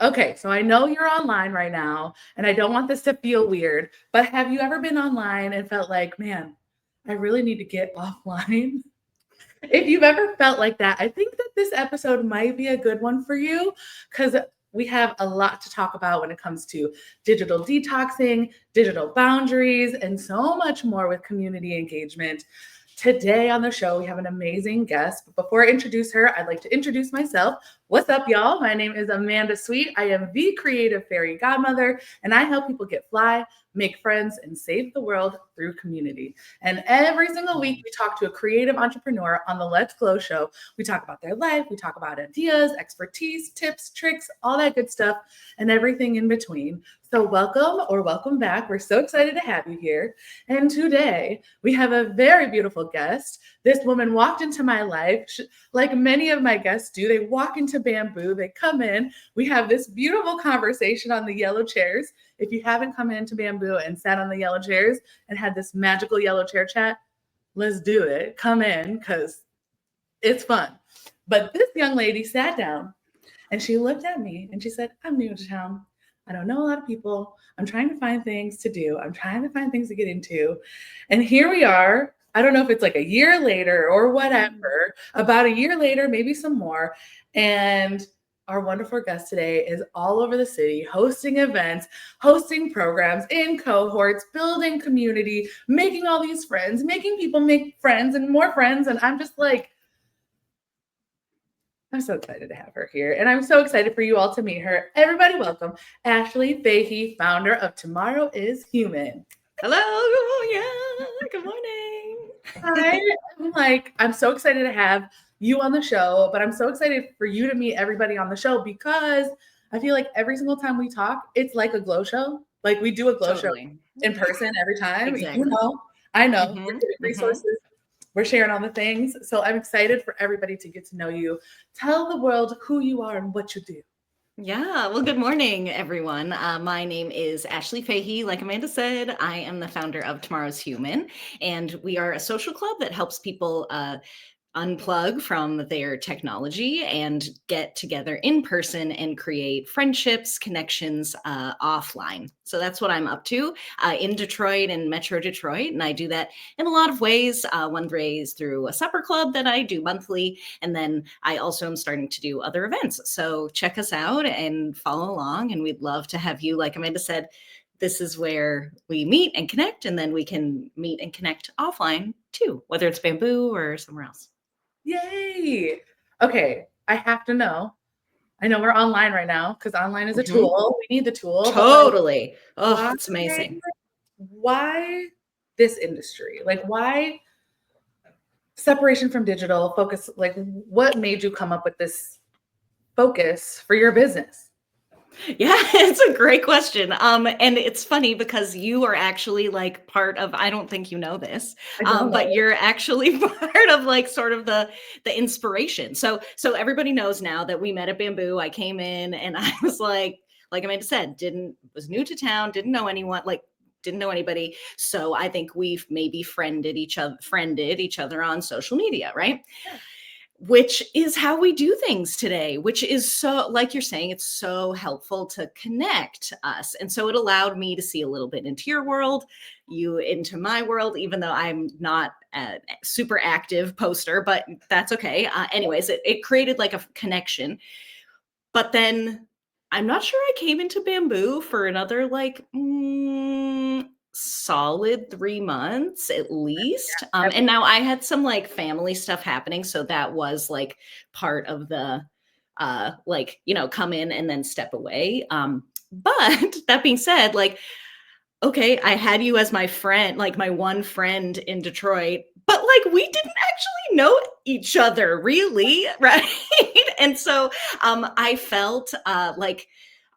Okay, so I know you're online right now, and I don't want this to feel weird, but have you ever been online and felt like, man, I really need to get offline? If you've ever felt like that, I think that this episode might be a good one for you because we have a lot to talk about when it comes to digital detoxing, digital boundaries, and so much more with community engagement. Today on the show, we have an amazing guest. But before I introduce her, I'd like to introduce myself. What's up, y'all? My name is Amanda Sweet. I am the Creative Fairy Godmother, and I help people get fly, make friends, and save the world through community. And every single week, we talk to a creative entrepreneur on the Let's Glow show. We talk about their life, we talk about ideas, expertise, tips, tricks, all that good stuff, and everything in between. So, welcome or welcome back. We're so excited to have you here. And today, we have a very beautiful guest. This woman walked into my life, like many of my guests do. They walk into Bamboo, they come in, we have this beautiful conversation on the yellow chairs. If you haven't come into Bamboo and sat on the yellow chairs and had this magical yellow chair chat, let's do it. Come in because it's fun. But this young lady sat down and she looked at me and she said, I'm new to town. I don't know a lot of people. I'm trying to find things to do. I'm trying to find things to get into. And here we are. I don't know if it's like a year later or whatever, about a year later, maybe some more. And our wonderful guest today is all over the city, hosting events, hosting programs in cohorts, building community, making all these friends, making people make friends and more friends. And I'm just like, I'm so excited to have her here. And I'm so excited for you all to meet her. Everybody, welcome Ashley Fahey, founder of Tomorrow is Human. Hello. Yeah. Good morning. I'm so excited to have you on the show, but I'm so excited for you to meet everybody on the show because I feel like every single time we talk, it's like a glow show. Like we do a glow show in person every time. Exactly. I know. We're giving resources. We're sharing all the things. So I'm excited for everybody to get to know you. Tell the world who you are and what you do. Yeah. Well, good morning, everyone. My name is Ashley Fahey. Like Amanda said, I am the founder of Tomorrow's Human, and we are a social club that helps people unplug from their technology and get together in person and create friendships, connections offline. So that's what I'm up to in Detroit and Metro Detroit. And I do that in a lot of ways. One way is through a supper club that I do monthly. And then I also am starting to do other events. So check us out and follow along. And we'd love to have you, like Amanda said, this is where we meet and connect, and then we can meet and connect offline too, whether it's Bamboo or somewhere else. Yay. Okay, I have to know. I know we're online right now because online is a tool. We need the tool. Totally. Oh, it's amazing. Why this industry? Like, why separation from digital focus? Like, what made you come up with this focus for your business? Yeah, it's a great question. And it's funny because you are actually like part of, I don't think you know this, but you're actually part of like sort of the inspiration. So everybody knows now that we met at Bamboo. I came in and I was like Amanda said, was new to town, didn't know anyone, didn't know anybody. So I think we've maybe friended each other on social media, right? Yeah. Which is how we do things today, which is so, like you're saying, it's so helpful to connect us. And so it allowed me to see a little bit into your world, you into my world, even though I'm not a super active poster, but that's okay. Anyways, it created like a connection. But then I'm not sure I came into Bamboo for another like solid 3 months at least. And now I had some like family stuff happening. So that was like part of the come in and then step away. But that being said, like, okay, I had you as my friend, like my one friend in Detroit, but like we didn't actually know each other really, right? And so I felt like,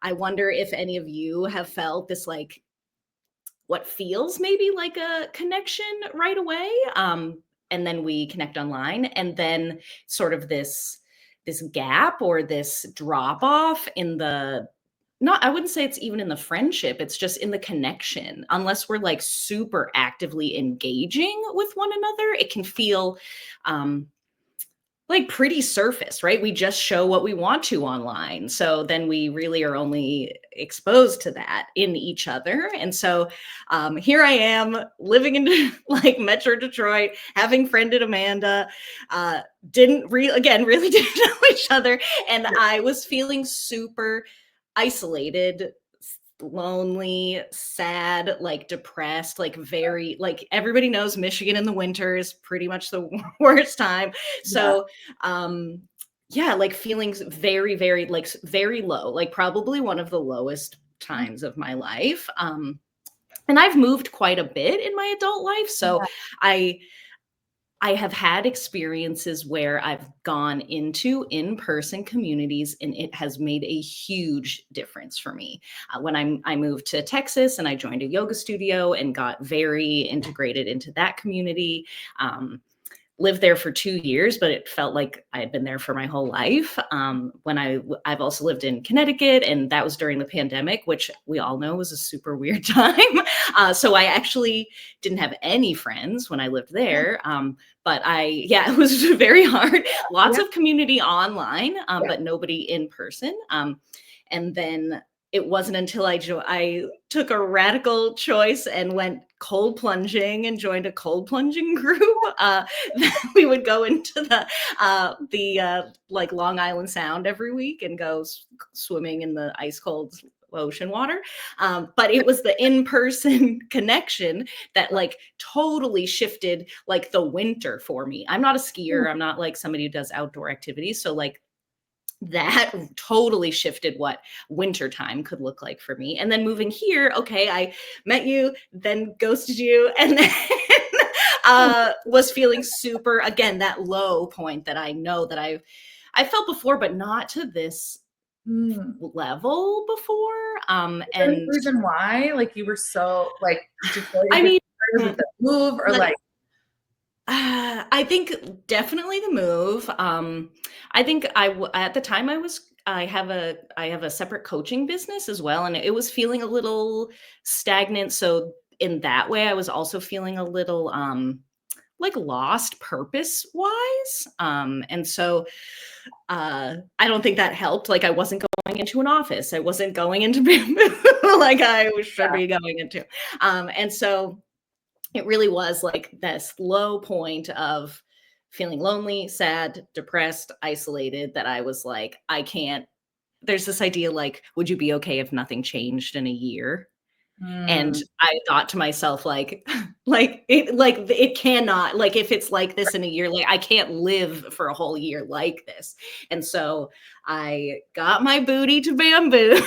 I wonder if any of you have felt this like what feels maybe like a connection right away. And then we connect online, and then sort of this gap or this drop off in the, not, I wouldn't say it's even in the friendship, it's just in the connection. Unless we're like super actively engaging with one another, it can feel like pretty surface, right? We just show what we want to online. So then we really are only exposed to that in each other. And so here I am living in like Metro Detroit, having friended Amanda, really didn't know each other. And I was feeling super isolated, lonely, sad, like depressed, like very, like everybody knows Michigan in the winter is pretty much the worst time. Yeah. So yeah, like feelings very, very, like very low, like probably one of the lowest times of my life. And I've moved quite a bit in my adult life. So Yeah. I I have had experiences where I've gone into in-person communities and it has made a huge difference for me. When I moved to Texas and I joined a yoga studio and got very integrated into that community. Lived there for 2 years, but it felt like I had been there for my whole life. I've also lived in Connecticut, and that was during the pandemic, which we all know was a super weird time. So I actually didn't have any friends when I lived there. Yeah, it was very hard. Lots Yeah. of community online, Yeah. but nobody in person. And then it wasn't until I took a radical choice and went cold plunging and joined a cold plunging group that we would go into the like Long Island Sound every week and go swimming in the ice cold ocean water. But it was the in-person connection that like totally shifted like the winter for me. I'm not a skier. I'm not like somebody who does outdoor activities. So like that totally shifted what wintertime could look like for me. And then moving here, okay, I met you, then ghosted you, and then was feeling super, again, that low point that I know that I felt before, but not to this Mm. level before. Is there any reason why? Like you were so like you just really I didn't mean, was it the move or like I think definitely the move. I think at the time I have a separate coaching business as well, and it was feeling a little stagnant. So in that way, I was also feeling a little like lost purpose wise. And so I don't think that helped. Like I wasn't going into an office. I wasn't going into like I should yeah. be going into. And so it really was like this low point of feeling lonely, sad, depressed, isolated that I was like, I can't. There's this idea like, would you be okay if nothing changed in a year? And Mm. I thought to myself, like it cannot, like if it's like this in a year, like I can't live for a whole year like this. And so I got my booty to bamboo,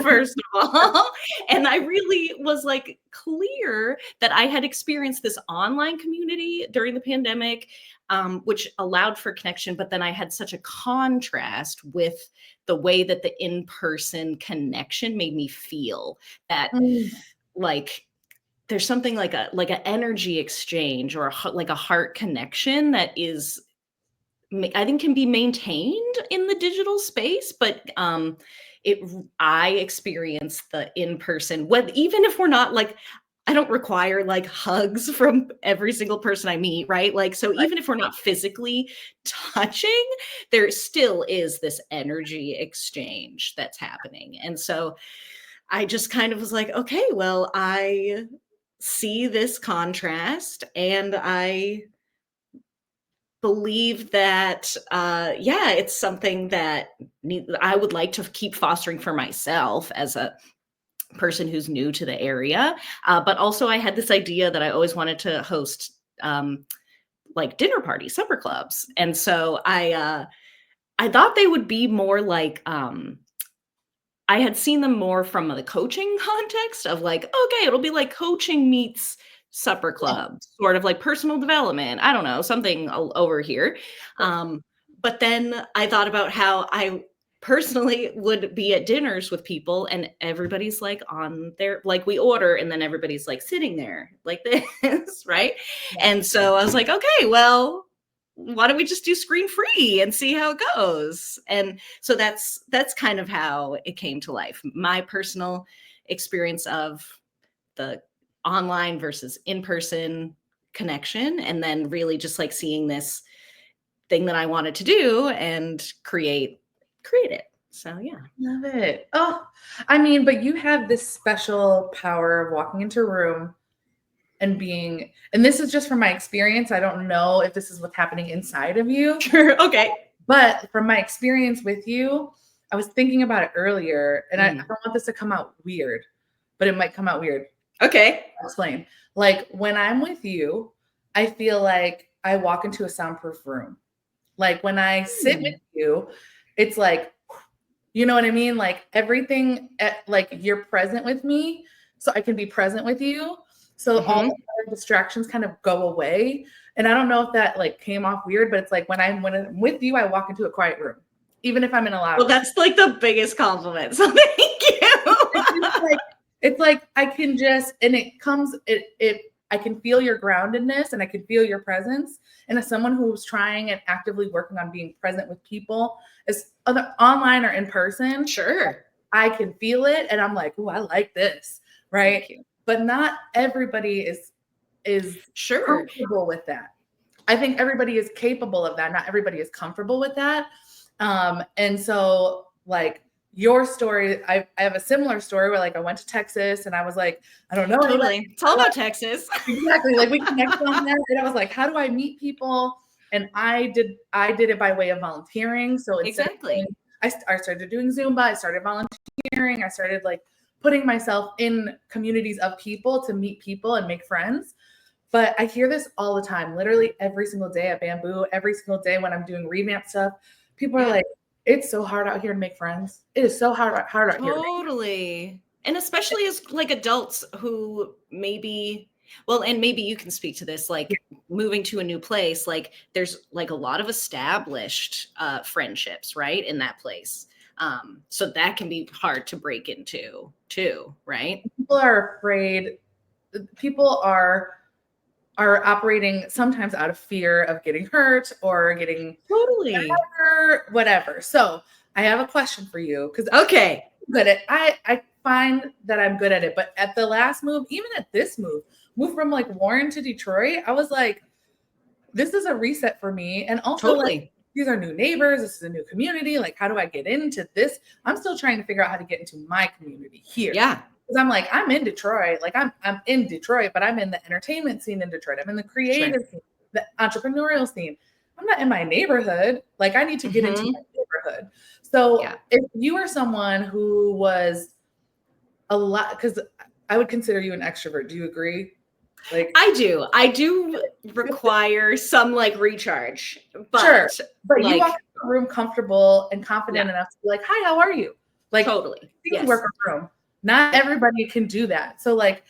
first of all. And I really was like clear that I had experienced this online community during the pandemic, which allowed for connection. But then I had such a contrast with the way that the in-person connection made me feel that Mm. like there's something like an energy exchange or like a heart connection that is I think can be maintained in the digital space, but it I experience the in person when even if we're not like I don't require like hugs from every single person I meet, right? Like so Right. even if we're not physically touching, there still is this energy exchange that's happening. And so I just kind of was like, okay, well, I see this contrast and I believe that, yeah, it's something that I would like to keep fostering for myself as a person who's new to the area. But also, I had this idea that I always wanted to host like dinner parties, supper clubs. And so I thought they would be more like, I had seen them more from the coaching context of like, okay, it'll be like coaching meets supper club, sort of like personal development. I don't know, something over here. But then I thought about how I personally would be at dinners with people and everybody's like on their, like we order and then everybody's like sitting there like this, right? Yeah. And so I was like, okay, well, why don't we just do screen free and see how it goes? And so that's kind of how it came to life. My personal experience of the online versus in-person connection, and then really just like seeing this thing that I wanted to do and create it. So yeah. Love it. Oh, I mean, but you have this special power of walking into a room and being, and this is just from my experience. I don't know if this is what's happening inside of you. Sure. Okay. But from my experience with you, I was thinking about it earlier, and I don't want this to come out weird, but it might come out weird. Okay. I'll explain. Like when I'm with you, I feel like I walk into a soundproof room. Like when I sit with you, it's like, you know what I mean? Like everything, like you're present with me, so I can be present with you. So all the other distractions kind of go away. And I don't know if that like came off weird, but it's like when I'm with you, I walk into a quiet room, even if I'm in a loud room. Well, that's like the biggest compliment. So thank you. It's like I can just, and it comes, I can feel your groundedness and I can feel your presence. And as someone who's trying and actively working on being present with people, as other online or in person, Sure, I can feel it, and I'm like, oh, I like this, right? But not everybody is sure comfortable with that. I think everybody is capable of that. Not everybody is comfortable with that. And so like your story, I have a similar story where like I went to Texas and I was like, I don't know. Totally. Anybody. It's all about Texas. Exactly. Like we connected on that. And I was like, how do I meet people? And I did it by way of volunteering. So exactly. I started doing Zumba. I started volunteering. I started like putting myself in communities of people to meet people and make friends. But I hear this all the time, literally every single day at Bamboo, every single day when I'm doing revamp stuff. People are like, it's so hard out here to make friends. It is so hard out here. Totally. And especially as like adults who maybe, well, and maybe you can speak to this, like moving to a new place, like there's like a lot of established friendships, right, in that place. So that can be hard to break into too, right? People are afraid. People are operating sometimes out of fear of getting hurt or getting whatever. So I have a question for you because okay, I'm good at I find that I'm good at it, but at the last move, even at this move from like Warren to Detroit, I was like, this is a reset for me, and also like these are new neighbors, this is a new community. Like, how do I get into this? I'm still trying to figure out how to get into my community here. Yeah. Because I'm like, I'm in Detroit. Like I'm in Detroit, but I'm in the entertainment scene in Detroit. I'm in the creative scene, the entrepreneurial scene. I'm not in my neighborhood. Like I need to get into my neighborhood. So if you are someone who was a lot, because I would consider you an extrovert. Do you agree? Like I do require some like recharge, but sure. But like, you walk into a room comfortable and confident enough to be like, hi, how are you? Like totally. Yes. Work a room. Not everybody can do that. So like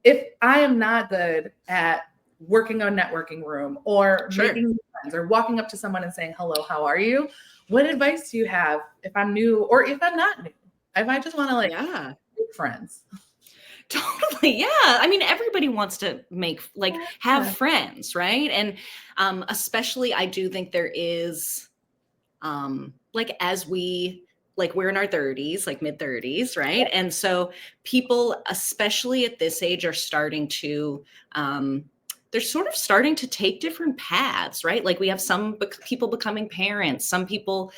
if I am not good at working a networking room or making new friends or walking up to someone and saying, hello, how are you? What advice do you have if I'm new or if I'm not new? If I just want to like make friends. Totally. Yeah. I mean, everybody wants to make like have friends, right? And especially I do think there is like as we like we're in our 30s, like mid 30s, right? And so people, especially at this age, are starting to they're sort of starting to take different paths, right? Like we have some people becoming parents, some people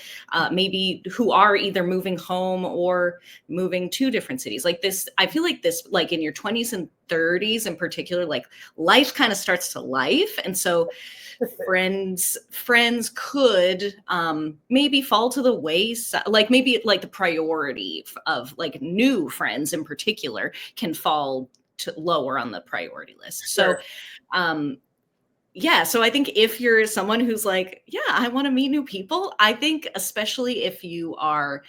maybe who are either moving home or moving to different cities. Like this, I feel like this, like in your 20s and 30s in particular, like life kind of starts to life. And so friends could maybe fall to the wayside, like maybe like the priority of like new friends in particular can fall to lower on the priority list. So so I think if you're someone who's like, yeah, I want to meet new people, I think especially if you are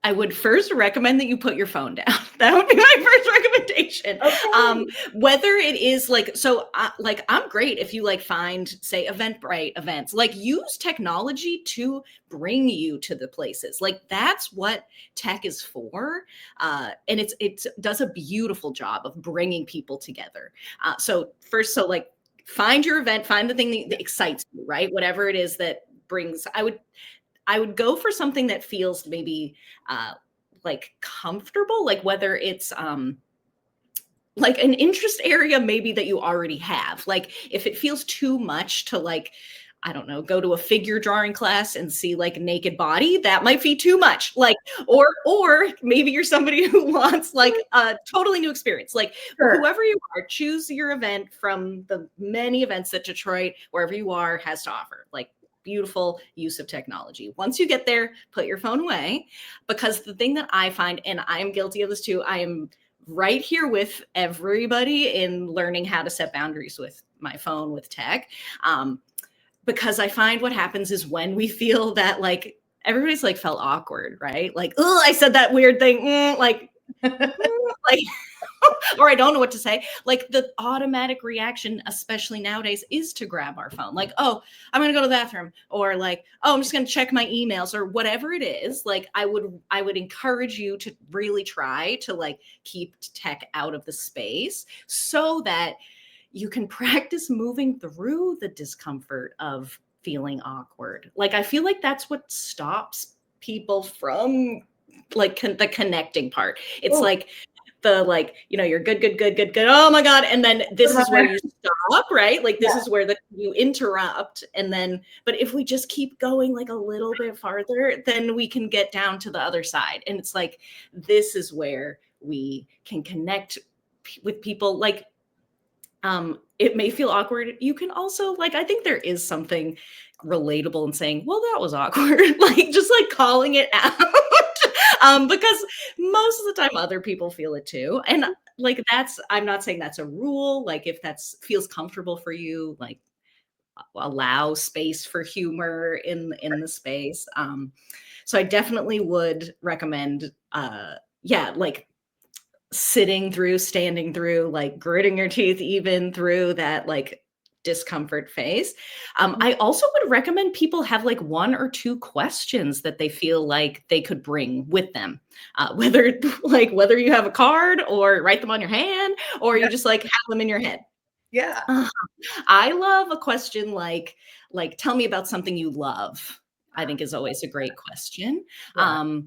I would first recommend that you put your phone down. That would be my first recommendation. Okay. Whether it is like, so like, I'm great if you like find, say, Eventbrite events, like use technology to bring you to the places. Like that's what tech is for. And it does a beautiful job of bringing people together. So first, so like find your event, find the thing that excites you, right? Whatever it is that brings, I would go for something that feels maybe like comfortable, like whether it's like an interest area maybe that you already have. Like if it feels too much to like, I don't know, go to a figure drawing class and see like a naked body, that might be too much. Like, or maybe you're somebody who wants like a totally new experience. Like Sure. whoever you are, choose your event from the many events that Detroit, wherever you are, has to offer. Like beautiful use of technology. Once you get there, put your phone away, because the thing that I find, and I'm guilty of this too, I am right here with everybody in learning how to set boundaries with my phone, with tech. Because I find what happens is when we feel that like everybody's like felt awkward, right? Like, oh, I said that weird thing, like, like, or I don't know what to say. Like the automatic reaction, especially nowadays, is to grab our phone. Like, oh, I'm gonna go to the bathroom, or like, oh, I'm just gonna check my emails, or whatever it is. Like, I would encourage you to really try to like keep tech out of the space so that you can practice moving through the discomfort of feeling awkward. Like, I feel like that's what stops people from like the connecting part. It's like the like, you know, you're good, good, good, good, good. Oh my God. And then this is where you stop, right? Like this is where you interrupt. And then, but if we just keep going like a little bit farther, then we can get down to the other side. And it's like, this is where we can connect with people. Like, it may feel awkward. You can also like, I think there is something relatable in saying, well, that was awkward. Like just like calling it out. Because most of the time other people feel it too. And like, I'm not saying that's a rule. Like if that's feels comfortable for you, like allow space for humor in the space. So I definitely would recommend, like sitting through, standing through, like gritting your teeth even through that like discomfort phase. I also would recommend people have like 1 or 2 questions that they feel like they could bring with them, whether you have a card or write them on your hand, or you just like have them in your head. Yeah. I love a question like tell me about something you love. I think is always a great question. Yeah.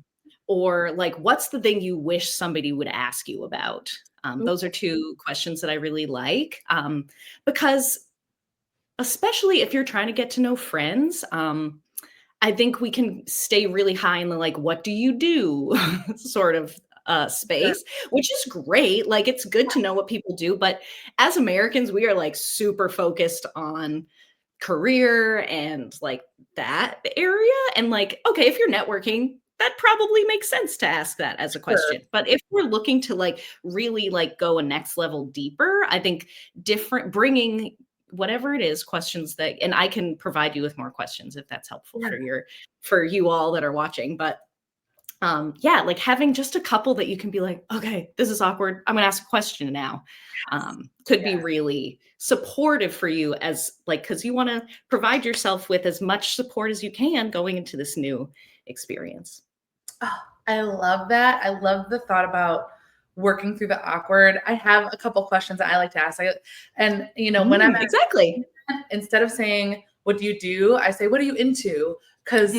Or like, what's the thing you wish somebody would ask you about? Those are 2 questions that I really like, because especially if you're trying to get to know friends, I think we can stay really high in the like, what do you do sort of space, which is great. Like, it's good to know what people do. But as Americans, we are like super focused on career and like that area. And like, okay, if you're networking, that probably makes sense to ask that as a question. But if we're looking to like really like go a next level deeper, I think bringing whatever it is, questions that, and I can provide you with more questions if that's helpful for you all that are watching. But like having just a couple that you can be like, okay, this is awkward, I'm gonna ask a question now, could be really supportive for you, as like, because you want to provide yourself with as much support as you can going into this new experience. Oh, I love that. I love the thought about working through the awkward. I have a couple questions that I like to ask. And you know, when I'm exactly, instead of saying, what do you do? I say, what are you into? Because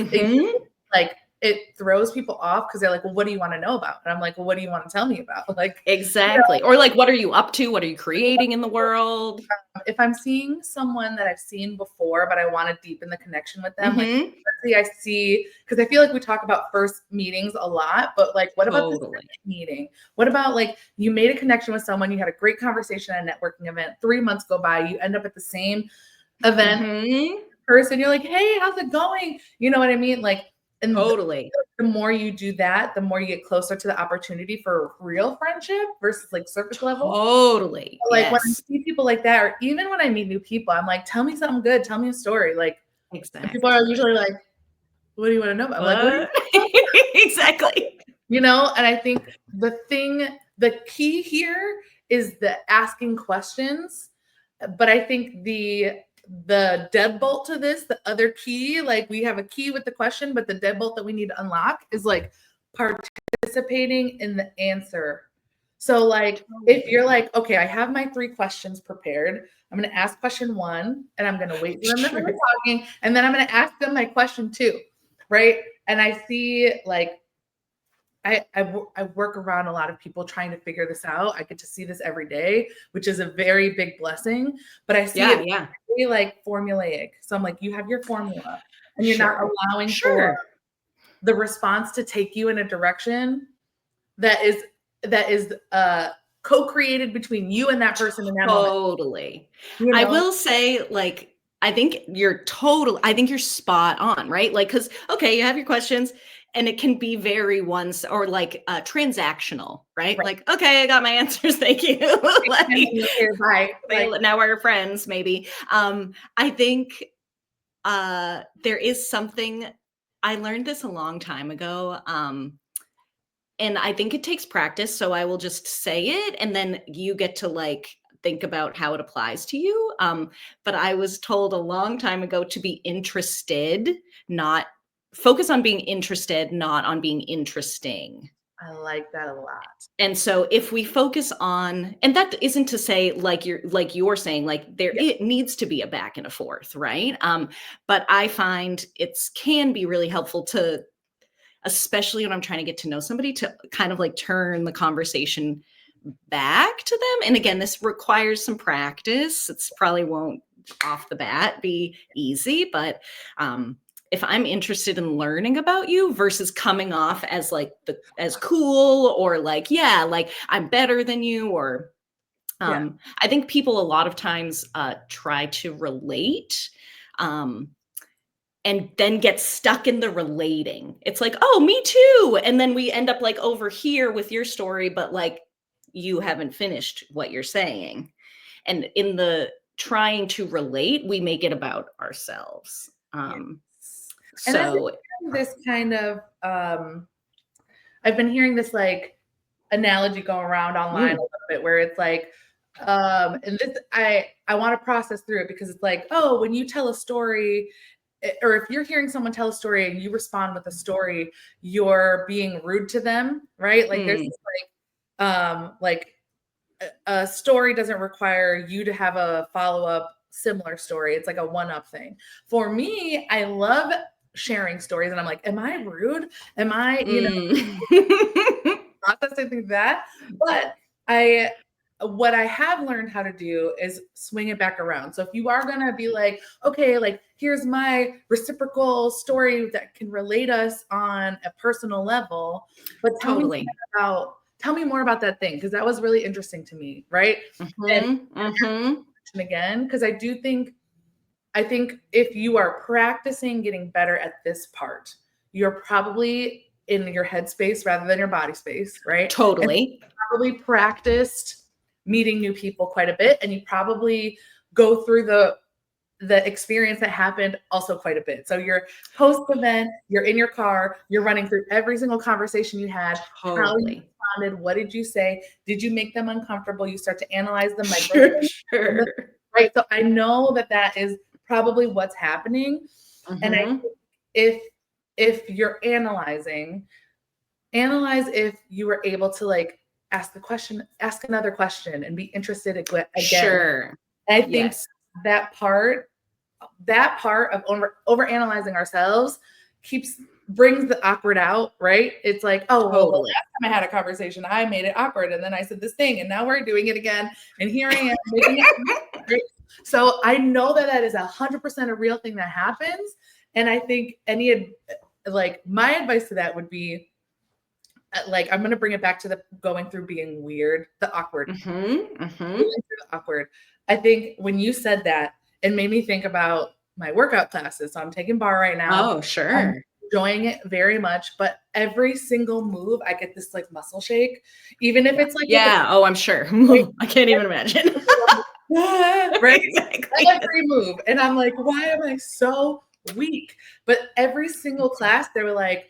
like it throws people off because they're like, well, what do you want to know about? And I'm like, well, what do you want to tell me about? Like, exactly. Or like, what are you up to? What are you creating in the world? If I'm seeing someone that I've seen before, but I want to deepen the connection with them, like I see, because I feel like we talk about first meetings a lot, but like, what about this meeting? What about like you made a connection with someone, you had a great conversation at a networking event, 3 months go by, you end up at the same event person, you're like, hey, how's it going? You know what I mean? Like, and the more you do that, the more you get closer to the opportunity for real friendship versus like surface level. Totally. So, like when I see people like that, or even when I meet new people, I'm like, tell me something good. Tell me a story. Like, people are usually like, what do you want to know about? I'm like, what exactly. You know, and I think the key here is the asking questions. But I think the deadbolt to this, the other key, like we have a key with the question, but the deadbolt that we need to unlock is like participating in the answer. So like, if you're like, okay, I have my 3 questions prepared, I'm going to ask question 1 and I'm going to wait for them to finish talking. And then I'm going to ask them my question 2. Right. And I see I work around a lot of people trying to figure this out. I get to see this every day, which is a very big blessing, but I see it very like formulaic. So I'm like, you have your formula and you're not allowing for the response to take you in a direction that is co-created between you and that person in that moment. Totally. You know? I will say, like, I think you're spot on, right? Like, because, okay, you have your questions and it can be very transactional, right? Like, okay, I got my answers. Thank you. Bye. Now we're friends, maybe. I think there is something, I learned this a long time ago. And I think it takes practice. So I will just say it and then you get to like think about how it applies to you. But I was told a long time ago to be interested, not focus on being interested, not on being interesting. I like that a lot. And so if we focus on, and that isn't to say like you're saying, like it needs to be a back and a forth, right? But I find can be really helpful to, especially when I'm trying to get to know somebody, to kind of like turn the conversation back to them. And again, this requires some practice. It's probably won't off the bat be easy, but if I'm interested in learning about you versus coming off as like as cool or like, yeah, like I'm better than you, or I think people a lot of times try to relate and then get stuck in the relating. It's like, oh, me too. And then we end up like over here with your story, but like you haven't finished what you're saying. And in the trying to relate, we make it about ourselves. So this kind of, I've been hearing this like analogy go around online a little bit where it's like, and this, I want to process through it because it's like, oh, when you tell a story, or if you're hearing someone tell a story and you respond with a story, you're being rude to them, right? Like there's like a story doesn't require you to have a follow-up similar story. It's like a one-up thing. For me, I love sharing stories and I'm like, am I rude? Am I, processing through that? But what I have learned how to do is swing it back around. So if you are going to be like, okay, like here's my reciprocal story that can relate us on a personal level, but tell me more about that thing. Cause that was really interesting to me. Right. And again, cause I think if you are practicing getting better at this part, you're probably in your head space rather than your body space. Right. Totally. And probably practiced meeting new people quite a bit. And you probably go through the experience that happened also quite a bit. So you're post event, you're in your car, you're running through every single conversation you had, how you responded, what did you say? Did you make them uncomfortable? You start to analyze them. Right. So I know that is probably what's happening. And I think if you're analyze if you were able to like ask another question and be interested again. And I think that part of over-analyzing ourselves brings the awkward out, right? It's like, oh, well, last time I had a conversation, I made it awkward. And then I said this thing and now we're doing it again. And here I am making it. Right? So I know that is 100% a real thing that happens. And I think my advice to that would be, like, I'm going to bring it back to the going through being weird, the awkward. Awkward. I think when you said that, it made me think about my workout classes. So I'm taking bar right now. Oh, sure. I'm enjoying it very much, but every single move, I get this like muscle shake, even if it's like, oh, I'm sure. I can't even imagine. Right? Exactly. Every move. And I'm like, why am I so weak? But every single class, they were like,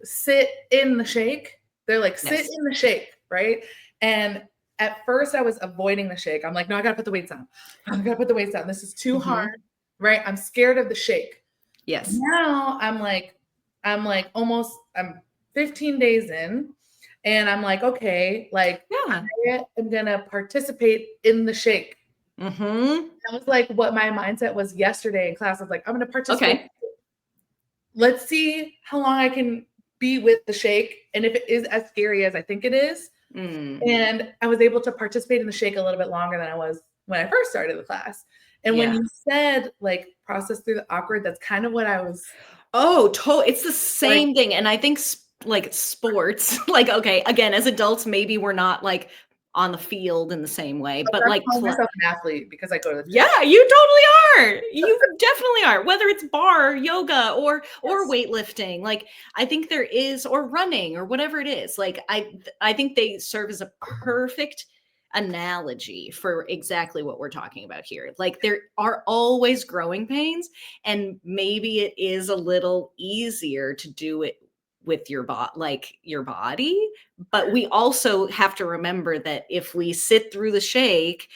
sit in the shake. They're like, sit in the shake, right? And at first I was avoiding the shake. I'm like, no, I gotta put the weights on. This is too hard, right? I'm scared of the shake. Yes. Now I'm 15 days in and I'm like, okay, like I'm gonna participate in the shake. That was like what my mindset was yesterday in class. I was like, I'm gonna participate. Okay. Let's see how long I can be with the shake, and if it is as scary as I think it is. And I was able to participate in the shake a little bit longer than I was when I first started the class. And when you said like process through the awkward, that's kind of what I was. Oh, it's the same thing. And I think like sports, like, okay, again, as adults, maybe we're not like on the field in the same way, but I'm like calling myself an athlete because I go to the gym. yeah, you totally are. You definitely are. Whether it's bar, yoga, or weightlifting, like I think there is, or running, or whatever it is. Like I think they serve as a perfect analogy for exactly what we're talking about here. Like there are always growing pains, and maybe it is a little easier to do it with your body, but we also have to remember that if we sit through the shake,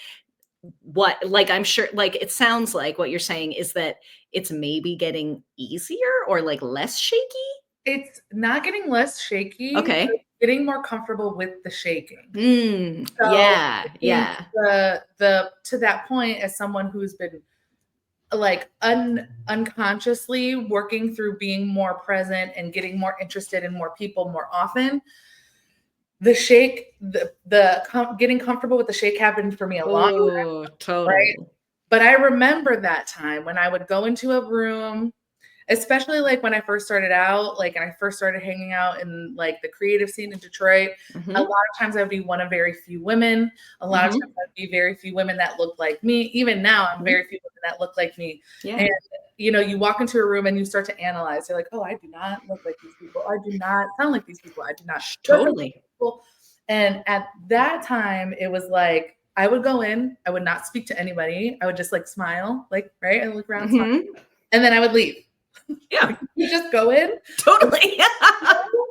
what, like, I'm sure, like, it sounds like what you're saying is that it's maybe getting easier or like less shaky. It's not getting less shaky, but Okay. getting more comfortable with the shaking. So Yeah. I think Yeah. the to that point, as someone who's been like unconsciously working through being more present and getting more interested in more people more often, the shake, getting comfortable with the shake happened for me a long time Oh, ago, totally. right? But I remember that time when I would go into a room, especially like when I first started out, like, and I first started hanging out in like the creative scene in Detroit. A lot of times I'd be one of very few women. A lot of times I'd be very few women that looked like me. Even now, I'm very few women that look like me. Yeah. And you know, you walk into a room and you start to analyze. You're like, oh, I do not look like these people. I do not sound like these people. I do not dress like these Totally. people. And at that time, it was like I would go in, I would not speak to anybody. I would just like smile, like, right? I look around, smile, and then I would leave. Yeah. You just go in, Totally.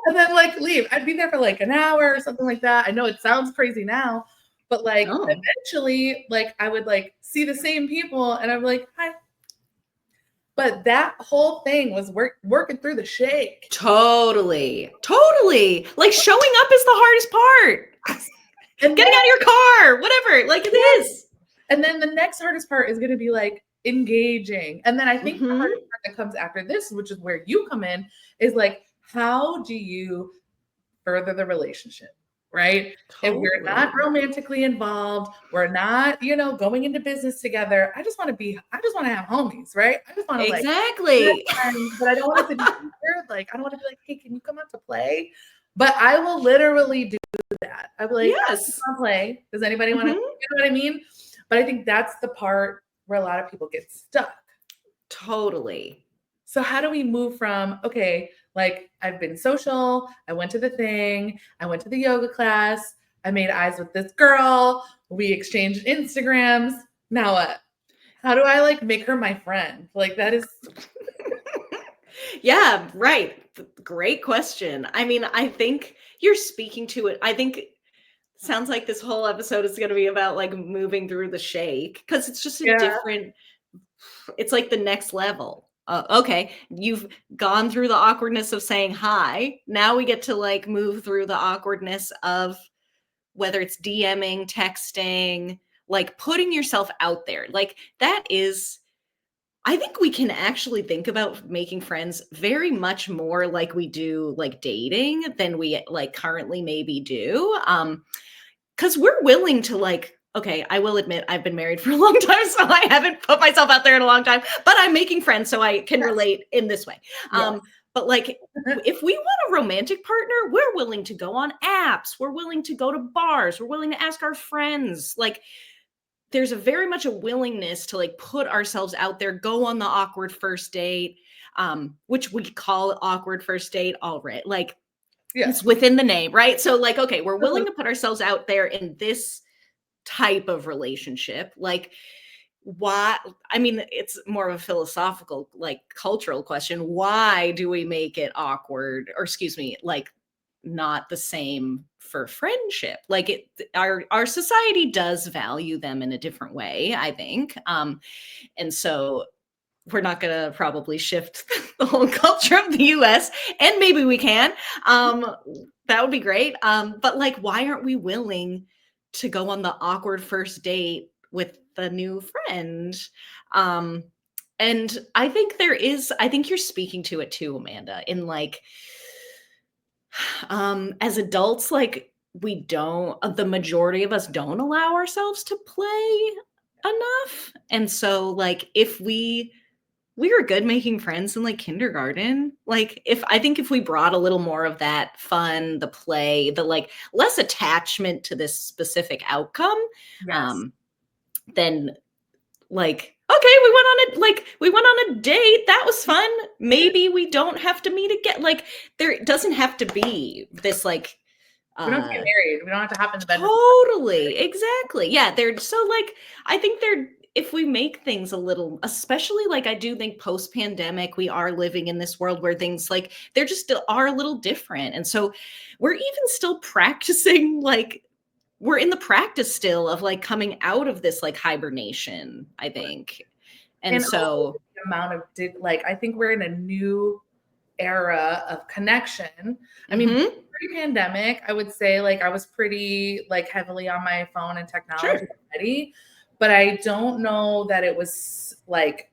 and then like leave. I'd be there for like an hour or something like that. I know it sounds crazy now, but like eventually, like I would like see the same people, and I'm like, hi. But that whole thing was working through the shake. Totally. Like showing up is the hardest part. And getting out of your car, whatever, like it is. And then the next hardest part is going to be like engaging. And then I think the hardest part that comes after this, which is where you come in, is like, how do you further the relationship? Right? If we're not romantically involved, we're not, you know, going into business together. I just want to have homies, right? I just want to like, but I don't want it to be weird. Like, I don't want to be like, hey, can you come out to play? But I will literally do that. I'm like, yes, I want to play. Does anybody want to, you know what I mean? But I think that's the part where a lot of people get stuck. Totally. So how do we move from, okay, like I've been social, I went to the thing, I went to the yoga class, I made eyes with this girl, we exchanged Instagrams. Now what? How do I like make her my friend? Like that is yeah, right. Great question. I mean, I think you're speaking to it. I think sounds like this whole episode is going to be about like moving through the shake, because it's just a different, it's like the next level. Okay, you've gone through the awkwardness of saying hi. Now we get to like move through the awkwardness of whether it's DMing, texting, like putting yourself out there. Like that is, I think we can actually think about making friends very much more like we do like dating than we like currently maybe do. Because we're willing to like, okay, I will admit I've been married for a long time, so I haven't put myself out there in a long time, but I'm making friends, so I can relate in this way. But like, if we want a romantic partner, we're willing to go on apps. We're willing to go to bars. We're willing to ask our friends. Like, there's a very much a willingness to like put ourselves out there, go on the awkward first date, which we call awkward first date already. Like, it's within the name, right? So like, okay, we're willing to put ourselves out there in this type of relationship. Like, why? I mean, it's more of a philosophical, like cultural question. Why do we make it awkward, or excuse me, like not the same for friendship? Like our society does value them in a different way, I think. And so we're not going to probably shift the whole culture of the US, and maybe we can. That would be great. But like, why aren't we willing to go on the awkward first date with the new friend? And I think I think you're speaking to it too, Amanda, in like, As adults, like, the majority of us don't allow ourselves to play enough. And so, like, if we were good making friends in like kindergarten. Like, if we brought a little more of that fun, the play, the like less attachment to this specific outcome, Yes. um, then like, okay, we went on a date. That was fun. Maybe we don't have to meet again. Like, there doesn't have to be this like We don't have to get married. We don't have to hop in the bed. totally, exactly. Yeah, they're so like I think they're if we make things a little, especially like I do think post-pandemic, we are living in this world where things like they're just still are a little different. And so we're even still practicing like we're in the practice still of like coming out of this like hibernation, I think. And And also so the amount of like I think we're in a new era of connection. I mean, mhm, pre-pandemic, I would say like I was pretty like heavily on my phone and technology sure. already, but I don't know that it was like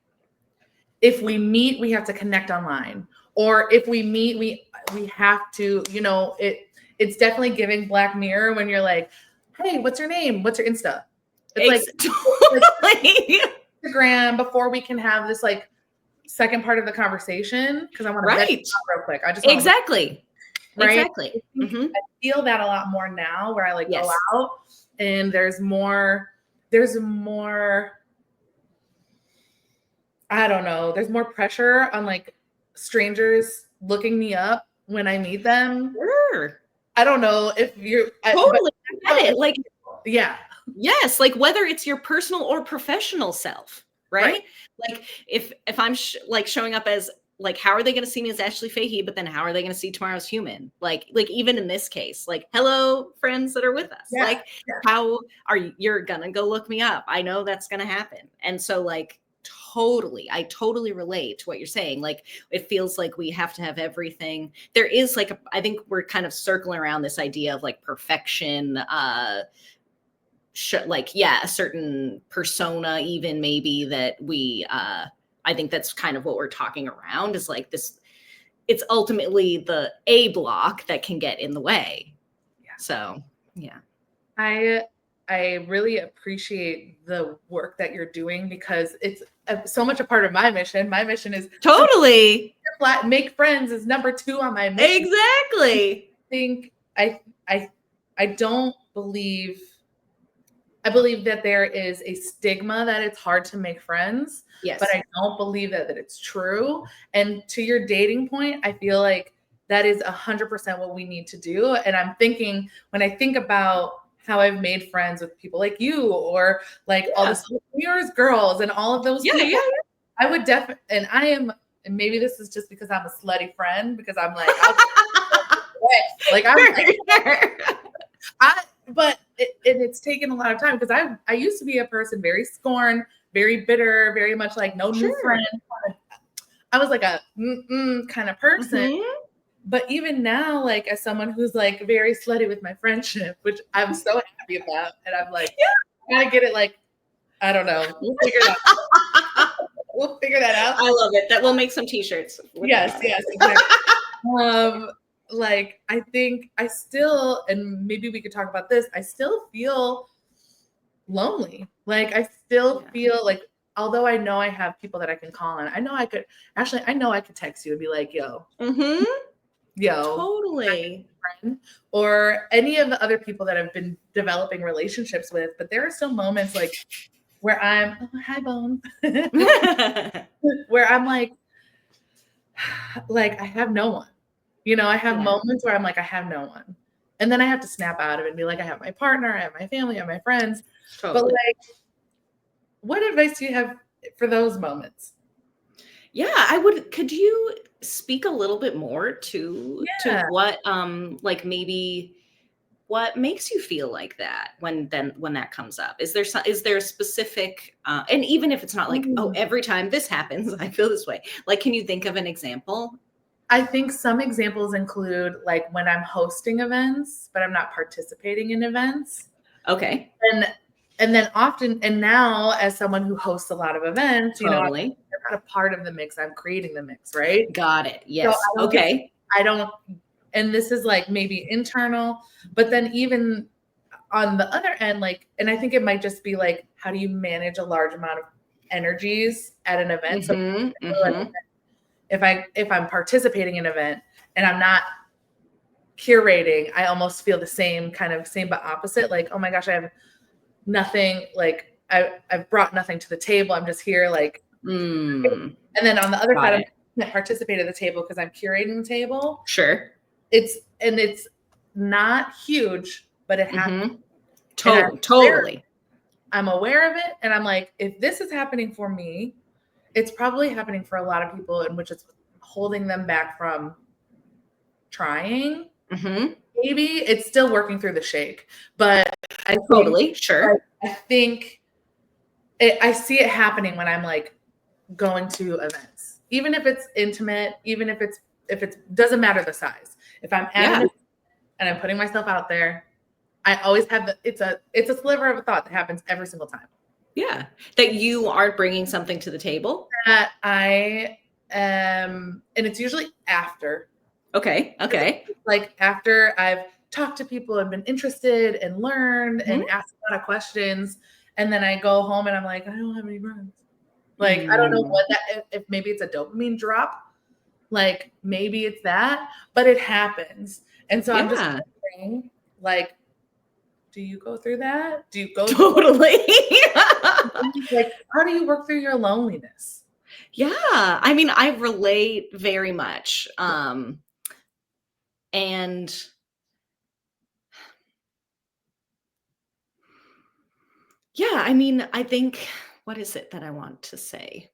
if we meet, we have to connect online, or if we meet, we have to, it's definitely giving Black Mirror when you're like, hey, what's your name? What's your Insta? It's like Totally. Instagram before we can have this like second part of the conversation because I want to bet Right. real quick. I just want Exactly. right. Exactly. Mhm. I feel that a lot more now where I like Yes. go out and there's more, I don't know, there's more pressure on like strangers looking me up when I meet them. Sure. I don't know if you're Totally get it. Like, yeah. yes, like whether it's your personal or professional self, Right. right? Like if I'm like showing up as like how are they going to see me as Ashley Fahey, but then how are they going to see tomorrow's human? Like even in this case, like hello friends that are with us. Yeah. Like how are you're going to go look me up? I know that's going to happen. And so like I totally relate to what you're saying. Like it feels like we have to have everything. There is like I think we're kind of circling around this idea of like perfection like yeah a certain persona even maybe that we I think that's kind of what we're talking around is like this it's ultimately the A block that can get in the way. Yeah. So yeah, I really appreciate the work that you're doing because it's so much a part of my mission. My mission is totally make friends is number 2 on my mission. exactly. I don't believe I believe that there is a stigma that it's hard to make friends, Yes, but I don't believe that it's true. And to your dating point, I feel like that is 100% what we need to do. And I'm thinking when I think about how I've made friends with people like you or like all the Mirrors girls and all of those people, I would definitely, and maybe this is just because I'm a slutty friend because I'm like, but it's taken a lot of time because I used to be a person very scorned, very bitter, very much like no new friend. I was like a kind of person. Mhm. But even now, like as someone who's like very slutty with my friendship, which I'm so happy about, and I'm like, I gotta get it. Like, I don't know. We'll figure it out. We'll figure that out. I love it. That we'll make some t-shirts. Yes, exactly. Like I think I still, and maybe we could talk about this, I still feel lonely. Like I still feel like, although I know I have people that I can call on, I know I could text you and be like, yo, totally. Or any of the other people that I've been developing relationships with. But there are still moments like where I'm, oh, hi Bone, where I'm like I have no one. I have moments where I'm like, I have no one. And then I have to snap out of it and be like, I have my partner, I have my family, I have my friends. Totally. But like, what advice do you have for those moments? Yeah, could you speak a little bit more to what like maybe what makes you feel like that when that comes up? Is there a specific and even if it's not like, oh, every time this happens, I feel this way. Like, can you think of an example? I think some examples include like when I'm hosting events, but I'm not participating in events. Okay. And then often, and now as someone who hosts a lot of events, totally. I'm not a part of the mix. I'm creating the mix, right? Got it. Yes. So okay. I don't And this is like maybe internal, but then even on the other end, like, and I think it might just be like, how do you manage a large amount of energies at an event? So if I'm participating in an event and I'm not curating, I almost feel the same but opposite. Like, oh my gosh, I have nothing, like I've brought nothing to the table. I'm just here like, and then on the other side, I can't participate at the table because I'm curating the table. Sure. It's not huge, but it happens. Totally. I'm aware of it. And I'm like, if this is happening for me, it's probably happening for a lot of people, in which it's holding them back from trying. Maybe it's still working through the shake, but I think I see it happening when I'm like going to events, even if it's intimate, even if it doesn't matter the size. If I'm at an event and I'm putting myself out there, I always have it's a sliver of a thought that happens every single time. Yeah. That you aren't bringing something to the table. That I am, and it's usually after. Okay. Like after I've talked to people and been interested and learned and asked a lot of questions. And then I go home and I'm like, I don't have any friends. Like, I don't know what if maybe it's a dopamine drop. Like maybe it's that, but it happens. And so I'm just wondering, like, do you go through that? Do you go totally? Like, how do you work through your loneliness? Yeah. I mean, I relate very much. And yeah, I mean, I think, what is it that I want to say?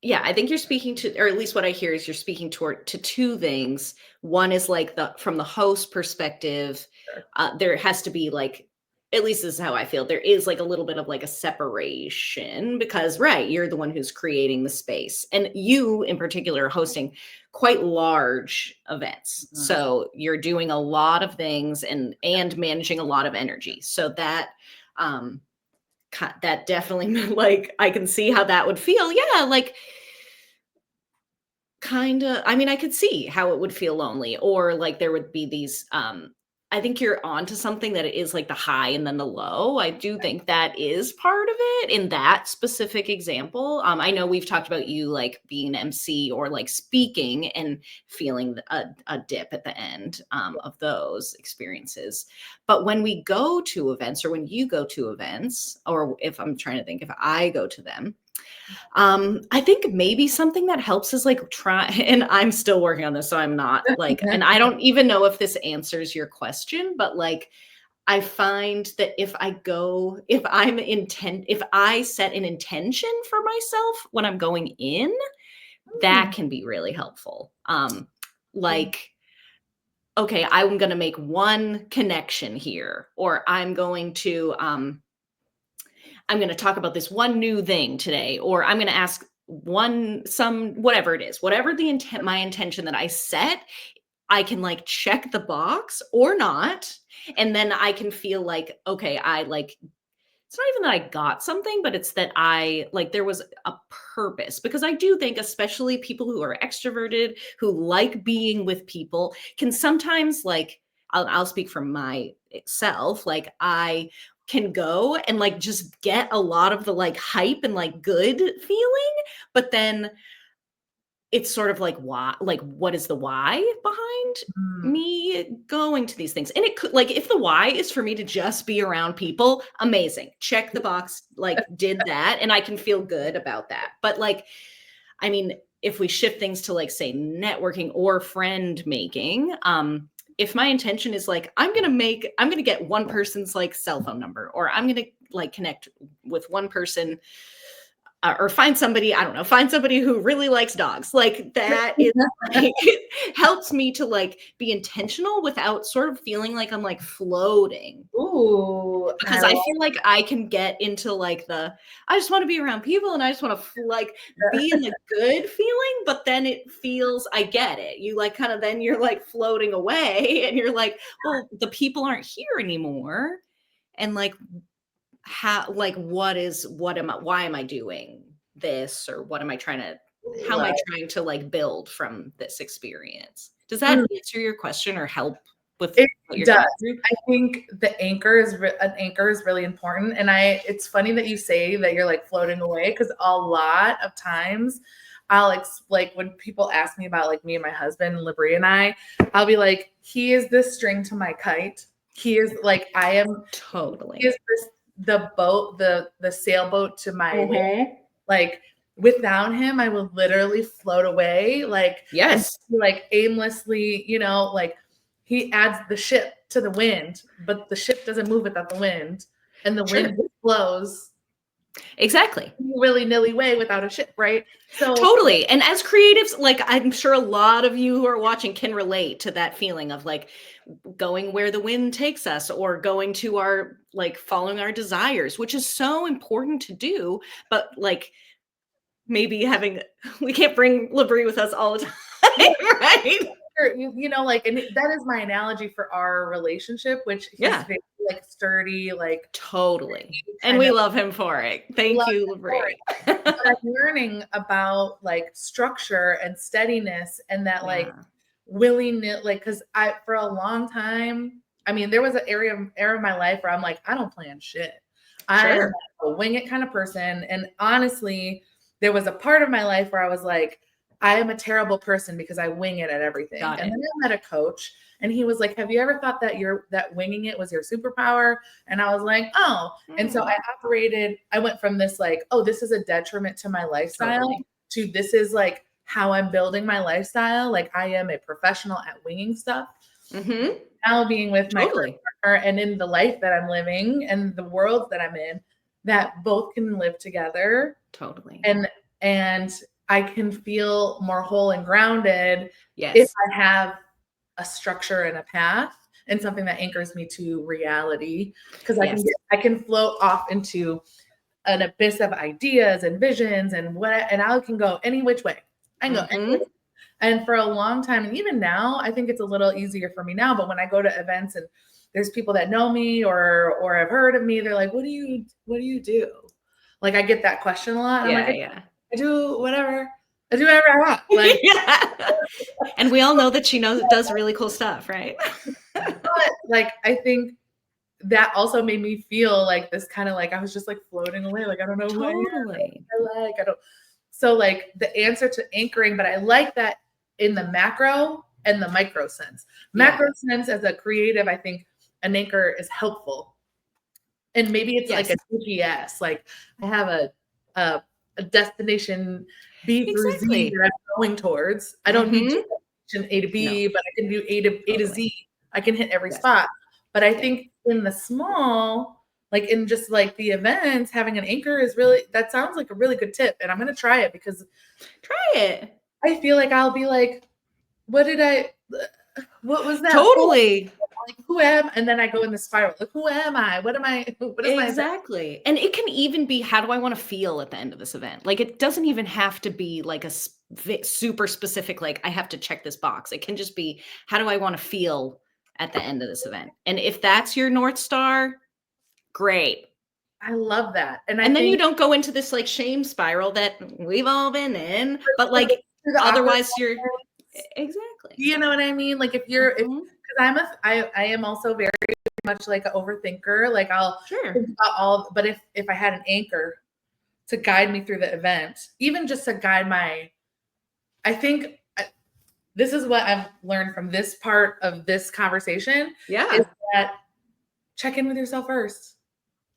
Yeah, I think you're speaking to, or at least what I hear is you're speaking to two things. One is like from the host perspective, there has to be like, at least this is how I feel. There is like a little bit of like a separation because, right, you're the one who's creating the space, and you in particular are hosting quite large events. So you're doing a lot of things and managing a lot of energy. So that definitely, like, I can see how that would feel. Yeah, like kind of, I mean, I could see how it would feel lonely, or like there would be these I think you're onto something, that it is like the high and then the low. I do think that is part of it in that specific example. I know we've talked about you like being an MC or like speaking and feeling a dip at the end of those experiences. But when we go to events, or when you go to events, or if I'm trying to think if I go to them, I think maybe something that helps is like try, and I'm still working on this, so I'm not like, and I don't even know if this answers your question, but like, I find that if I set an intention for myself when I'm going in, that can be really helpful. Like, okay, I'm going to make one connection here, or I'm going to talk about this one new thing today, or I'm going to ask whatever it is, whatever my intention that I set, I can like check the box or not. And then I can feel like, okay, it's not even that I got something, but it's that there was a purpose, because I do think, especially people who are extroverted, who like being with people, can sometimes like, I'll speak for myself, like I can go and like just get a lot of the like hype and like good feeling, but then it's sort of like, why, like, what is the why behind me going to these things? And it could, like, if the why is for me to just be around people, amazing, check the box, like did that, and I can feel good about that. But like, I mean, if we shift things to like, say, networking or friend making, if my intention is like, I'm going to get one person's like cell phone number, or I'm going to like connect with one person, or find somebody who really likes dogs. Like that is like, it helps me to like be intentional without sort of feeling like I'm like floating. Ooh, because I feel like I can get into like I just want to be around people and I just want to like be in the good feeling, but then it feels, I get it. You like kind of, then you're like floating away and you're like, well, the people aren't here anymore. And like, how, like, why am I doing this, or what am I trying to how am I Love. trying to like build from this experience? Does that answer your question or help with It what you're does. going through? I think the anchor is an anchor is really important. And it's funny that you say that you're like floating away, because a lot of times like when people ask me about like me and my husband, Labrie and I'll be like, he is the string to my kite. He is like, I am Totally. he is the boat, the sailboat to my wind. Like without him, I will literally float away. Like, Yes. and like aimlessly, like he adds the ship to the wind, but the ship doesn't move without the wind, and the wind just blows Exactly. willy-nilly way without a ship, right? So Totally. And as creatives, like I'm sure a lot of you who are watching can relate to that feeling of like going where the wind takes us, or going to our like following our desires, which is so important to do. But like maybe we can't bring Labrie with us all the time, right? like, and that is my analogy for our relationship, which he's very like sturdy, like totally. And we love him for it. Thank you, Labrie. But I'm learning about like structure and steadiness, and that like willingness, like, because for a long time, I mean, there was an era of my life where I'm like, I don't plan shit. I'm a wing it kind of person. And honestly, there was a part of my life where I was like, I am a terrible person because I wing it at everything. And then I met a coach, and he was like, have you ever thought that winging it was your superpower? And I was like, oh. And so I went from this like, oh, this is a detriment to my lifestyle, to this is like how I'm building my lifestyle. Like I am a professional at winging stuff. Now being with my partner and in the life that I'm living and the world that I'm in, that both can live together. And I can feel more whole and grounded if I have a structure and a path and something that anchors me to reality, because I can float off into an abyss of ideas and visions and I can go any which way. I can go any which way. And for a long time, and even now, I think it's a little easier for me now, but when I go to events and there's people that know me or have heard of me, they're like, what do you do? Like I get that question a lot. I'm like, I do whatever. I do whatever I want. Like, and we all know that she does really cool stuff, right? But like, I think that also made me feel like this kind of like, I was just like floating away. Like, I don't know who I am. So like the answer to anchoring, but I like that in the macro and the micro sense. Macro sense as a creative, I think an anchor is helpful. And maybe it's like a GPS. Like I have a destination B through Z that I'm going towards. I don't need destination A to B, but I can do A to Z. I can hit every spot. But I think in the small, like in just like the events, having an anchor that sounds like a really good tip. And I'm going to try it, because I feel like I'll be like, what was that? Totally. Like, who am? And then I go in the spiral. Like, who am I? What is my exactly? And it can even be, how do I want to feel at the end of this event? Like, it doesn't even have to be like a super specific, like I have to check this box. It can just be, how do I want to feel at the end of this event? And if that's your North Star, great. I love that. And then you don't go into this like shame spiral that we've all been in, but like otherwise you're exactly. You know what I mean? Like if you're, because I am also very much like an overthinker. Like I'll think about but if I had an anchor to guide me through the event, even just to guide I think this is what I've learned from this part of this conversation. Is that check in with yourself first.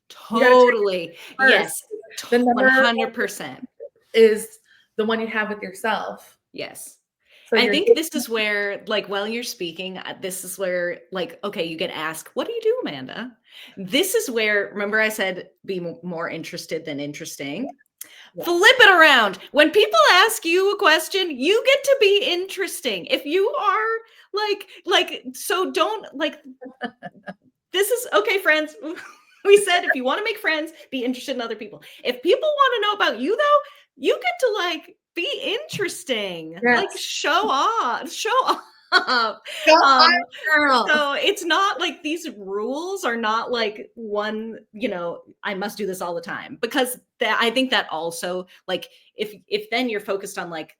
Totally. Yes. The number 100% is the one you have with yourself. Yes. So I think this is where, like, while you're speaking, this is where, like, okay, you get asked, what do you do, Amanda? This is where, remember I said, be more interested than interesting. Yes. Flip it around. When people ask you a question, you get to be interesting. If you are so don't like, this is okay, friends. We said, if you want to make friends, be interested in other people. If people want to know about you, though, you get to like be interesting. Yes. Like show off. Go um, Fire Girl. so it's not like these rules are not like one, I must do this all the time, because I think that also, like, if then you're focused on like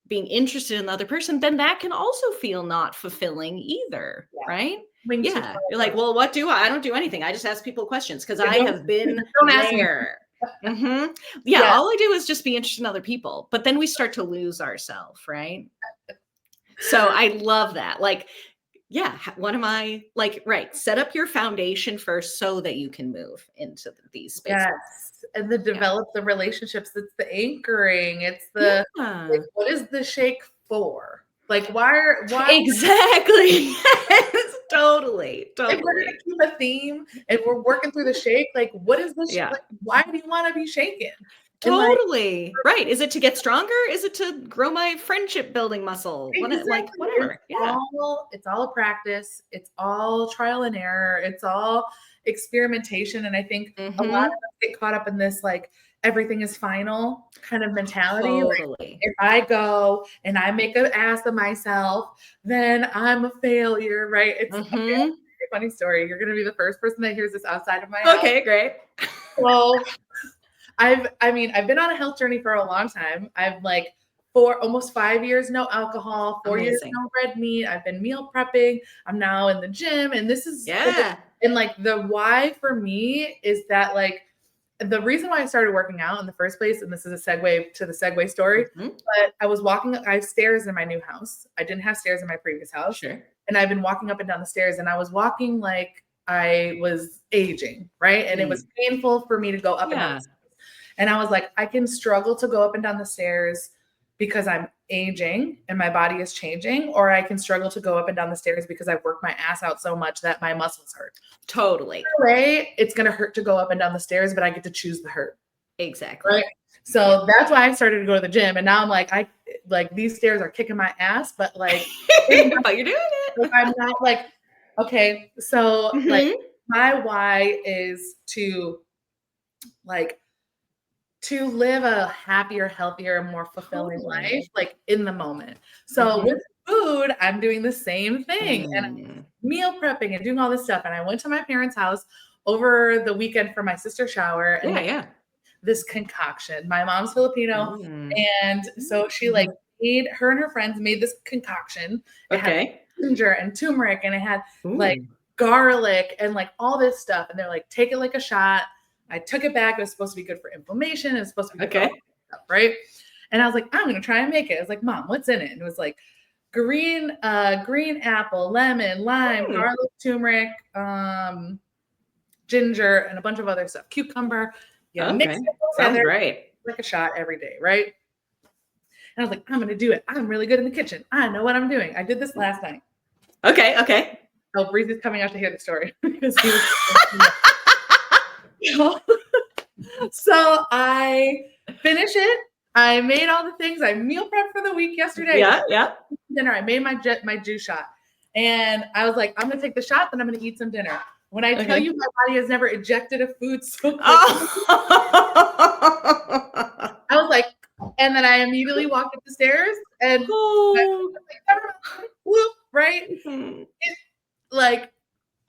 being interested in the other person, then that can also feel not fulfilling either, Yeah. right? Wing too Yeah. far. You're like, well, what do I don't do anything. I just ask people questions because I Don't have been don't ask me. there. Yeah, Yeah. all I do is just be interested in other people. But then we start to lose ourselves, right? So I love that. Like, yeah, what am I like? Right. Set up your foundation first so that you can move into these spaces. Yes. And the develop the relationships. It's the anchoring. It's the like, what is the shake for? Like why Exactly. Yes, totally. if we're gonna keep a theme and we're working through the shake, like what is the Yeah. like, why do you want to be shaken? Totally. Right. Is it to get stronger? Is it to grow my friendship building muscle? Exactly. Like whatever. Yeah. It's all a practice. It's all trial and error. It's all experimentation. And I think a lot of us get caught up in this like everything is final kind of mentality. Totally. Like, if I go and I make an ass of myself, then I'm a failure, right? It's okay, funny story. You're gonna be the first person that hears this outside of my house. Okay, great. Well, I've been on a health journey for a long time. I've like almost 5 years, no alcohol, 4 years, no red meat. I've been meal prepping. I'm now in the gym. And this is, and like the why for me is that like the reason why I started working out in the first place, and this is a segue to the segue story, but I have stairs in my new house. I didn't have stairs in my previous house. Sure. And I've been walking up and down the stairs and I was walking like I was aging, right? And it was painful for me to go up and down the stairs. And I was like, I can struggle to go up and down the stairs because I'm aging and my body is changing, or I can struggle to go up and down the stairs because I've worked my ass out so much that my muscles hurt. Totally. Either way, it's going to hurt to go up and down the stairs, but I get to choose the hurt. Exactly. Right. So that's why I started to go to the gym. And now I'm like, these stairs are kicking my ass, but like, but you're doing it. Like, I'm not like, okay. So like my why is to live a happier, healthier, more fulfilling life, like in the moment. So with food, I'm doing the same thing and I'm meal prepping and doing all this stuff. And I went to my parents' house over the weekend for my sister's shower and this concoction. My mom's Filipino. And so she like her and her friends made this concoction. It had ginger and turmeric and it had like garlic and like all this stuff. And they're like, take it like a shot. I took it back. It was supposed to be good for inflammation. It was supposed to be good for all stuff, right? And I was like, I'm going to try and make it. I was like, Mom, what's in it? And it was like green apple, lemon, lime, garlic, turmeric, ginger, and a bunch of other stuff. Cucumber. Yeah, mix it together, like a shot every day, right? And I was like, I'm going to do it. I'm really good in the kitchen. I know what I'm doing. I did this last night. Okay. Oh, Breeze is coming out to hear the story because he was. So I finish it. I made all the things. I meal prepped for the week yesterday. Yeah. Dinner. I made my juice shot. And I was like, I'm going to take the shot, then I'm going to eat some dinner. When I tell you my body has never ejected a food so quickly. I was like, and then I immediately walked up the stairs and I was like, whoop, right? It's like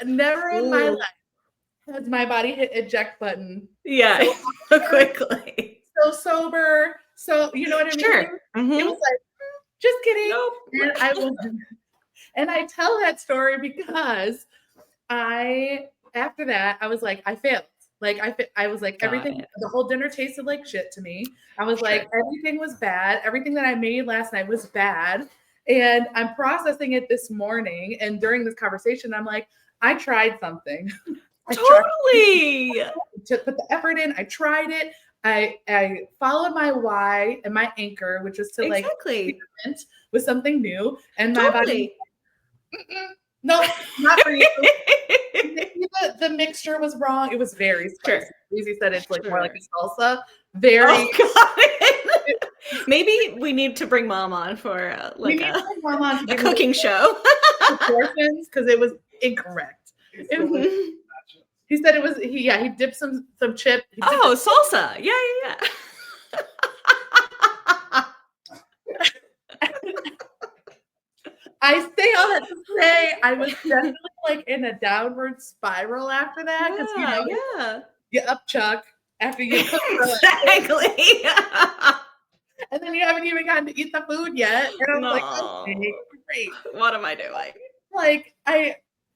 never in my life has my body hit eject button. Yeah, so quickly. So sober. So you know what I mean? Sure. It was like, just kidding. Nope. And I tell that story because after that, I was like, I failed. Like I was like, everything, the whole dinner tasted like shit to me. I was like, everything was bad. Everything that I made last night was bad. And I'm processing it this morning. And during this conversation, I'm like, I tried something. Totally. To put the effort in. I tried it. I followed my why and my anchor, which is to like experiment with something new. And my body, no, not for you. The mixture was wrong. It was very spicy. Easy said it's like more like a salsa. Very. Maybe we need to bring Mom on for like a cooking show. Because it was incorrect. He said it was he dipped some chip. Salsa. Yeah. I say all that to say I was definitely like in a downward spiral after that because Yeah. you up chuck after you cook for like, Exactly. and then you haven't even gotten to eat the food yet. And I'm like, No. okay, great. What am I doing? Like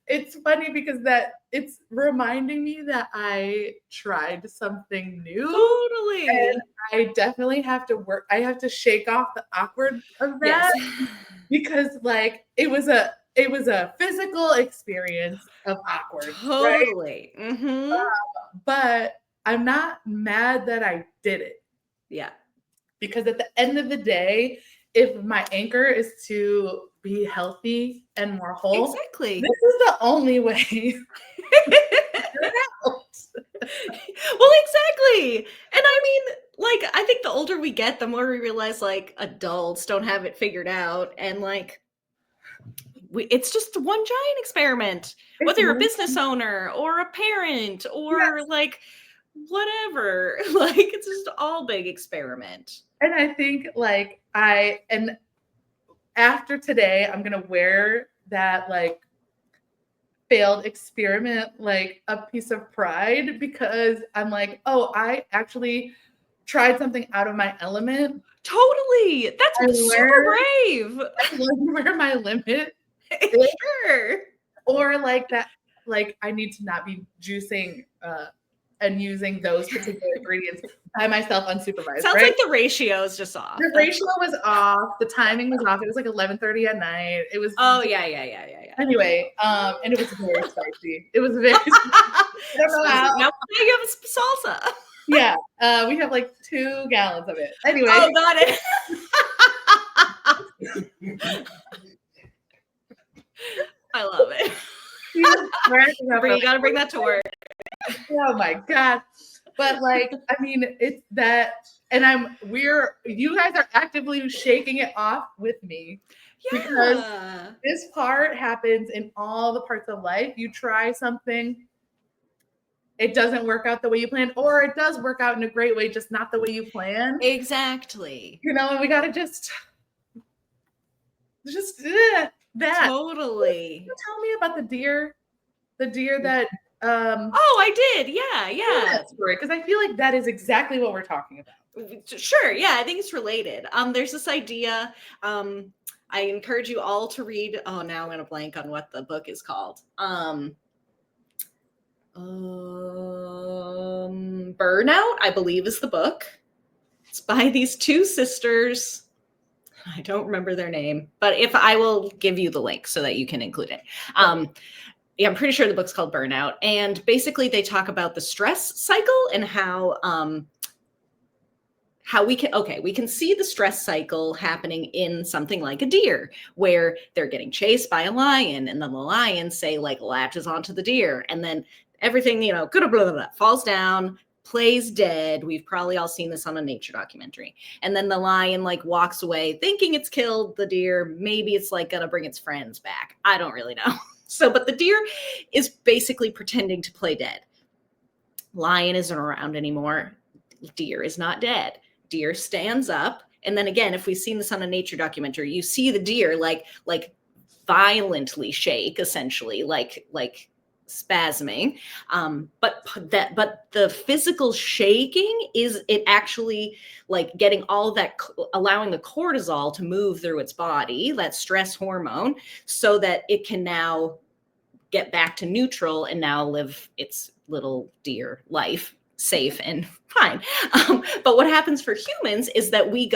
it's funny because that it's reminding me that I tried something new. And Totally. I definitely have to work. I have to shake off the awkward of that because like it was a physical experience of awkward, right? Totally. Mm-hmm. But I'm not mad that I did it Yeah. because at the end of the day, if my anchor is to be healthy and more whole, Exactly. this is the only way. Well, exactly. And I mean, like, I think the older we get, the more we realize like adults don't have it figured out. And like, it's just one giant experiment, whether you're a business owner or a parent or like whatever. Like, it's just all big experiment. And I think like and after today, I'm gonna wear that like failed experiment like a piece of pride because I'm like, oh, I actually tried something out of my element. Totally. That's super brave. I learned where my limit is, Sure. or like that, like I need to not be juicing and using those particular ingredients by myself unsupervised. Sounds right? like the ratio is just off. The ratio was off. The timing was off. It was like 11:30 at night. It was. Oh yeah. Anyway, and it was very spicy. It was very. I don't know how. Now you have salsa. Yeah, we have like 2 gallons of it. Anyway. Oh, got it. I love it. You got to bring that to work. Oh my god! But like, I mean, it's that, and you guys are actively shaking it off with me. Yeah. Because this part happens in all the parts of life. You try something, it doesn't work out the way you planned, or it does work out in a great way, just not the way you planned. Exactly. And we got to just that. Totally. Tell me about the deer that oh, I did. Yeah. Story, because I feel like that is exactly what we're talking about. Sure. Yeah, I think it's related. There's this idea. I encourage you all to read. Oh, now I'm going to blank on what the book is called. Burnout, I believe, is the book. It's by these 2 sisters. I don't remember their name, but if I will give you the link so that you can include it. Yeah, I'm pretty sure the book's called Burnout. And basically they talk about the stress cycle and how we can see the stress cycle happening in something like a deer, where they're getting chased by a lion, and then the lion, say, like, latches onto the deer, and then everything, blah, blah, blah, falls down, plays dead. We've probably all seen this on a nature documentary. And then the lion like walks away thinking it's killed the deer. Maybe it's like gonna bring its friends back. I don't really know. But the deer is basically pretending to play dead. Lion isn't around anymore. Deer is not dead. Deer stands up. And then again, if we've seen this on a nature documentary, you see the deer like violently shake, essentially, like spasming. But the physical shaking is it actually like getting all that, allowing the cortisol to move through its body, that stress hormone, so that it can now get back to neutral and now live its little deer life safe and fine. But what happens for humans is that we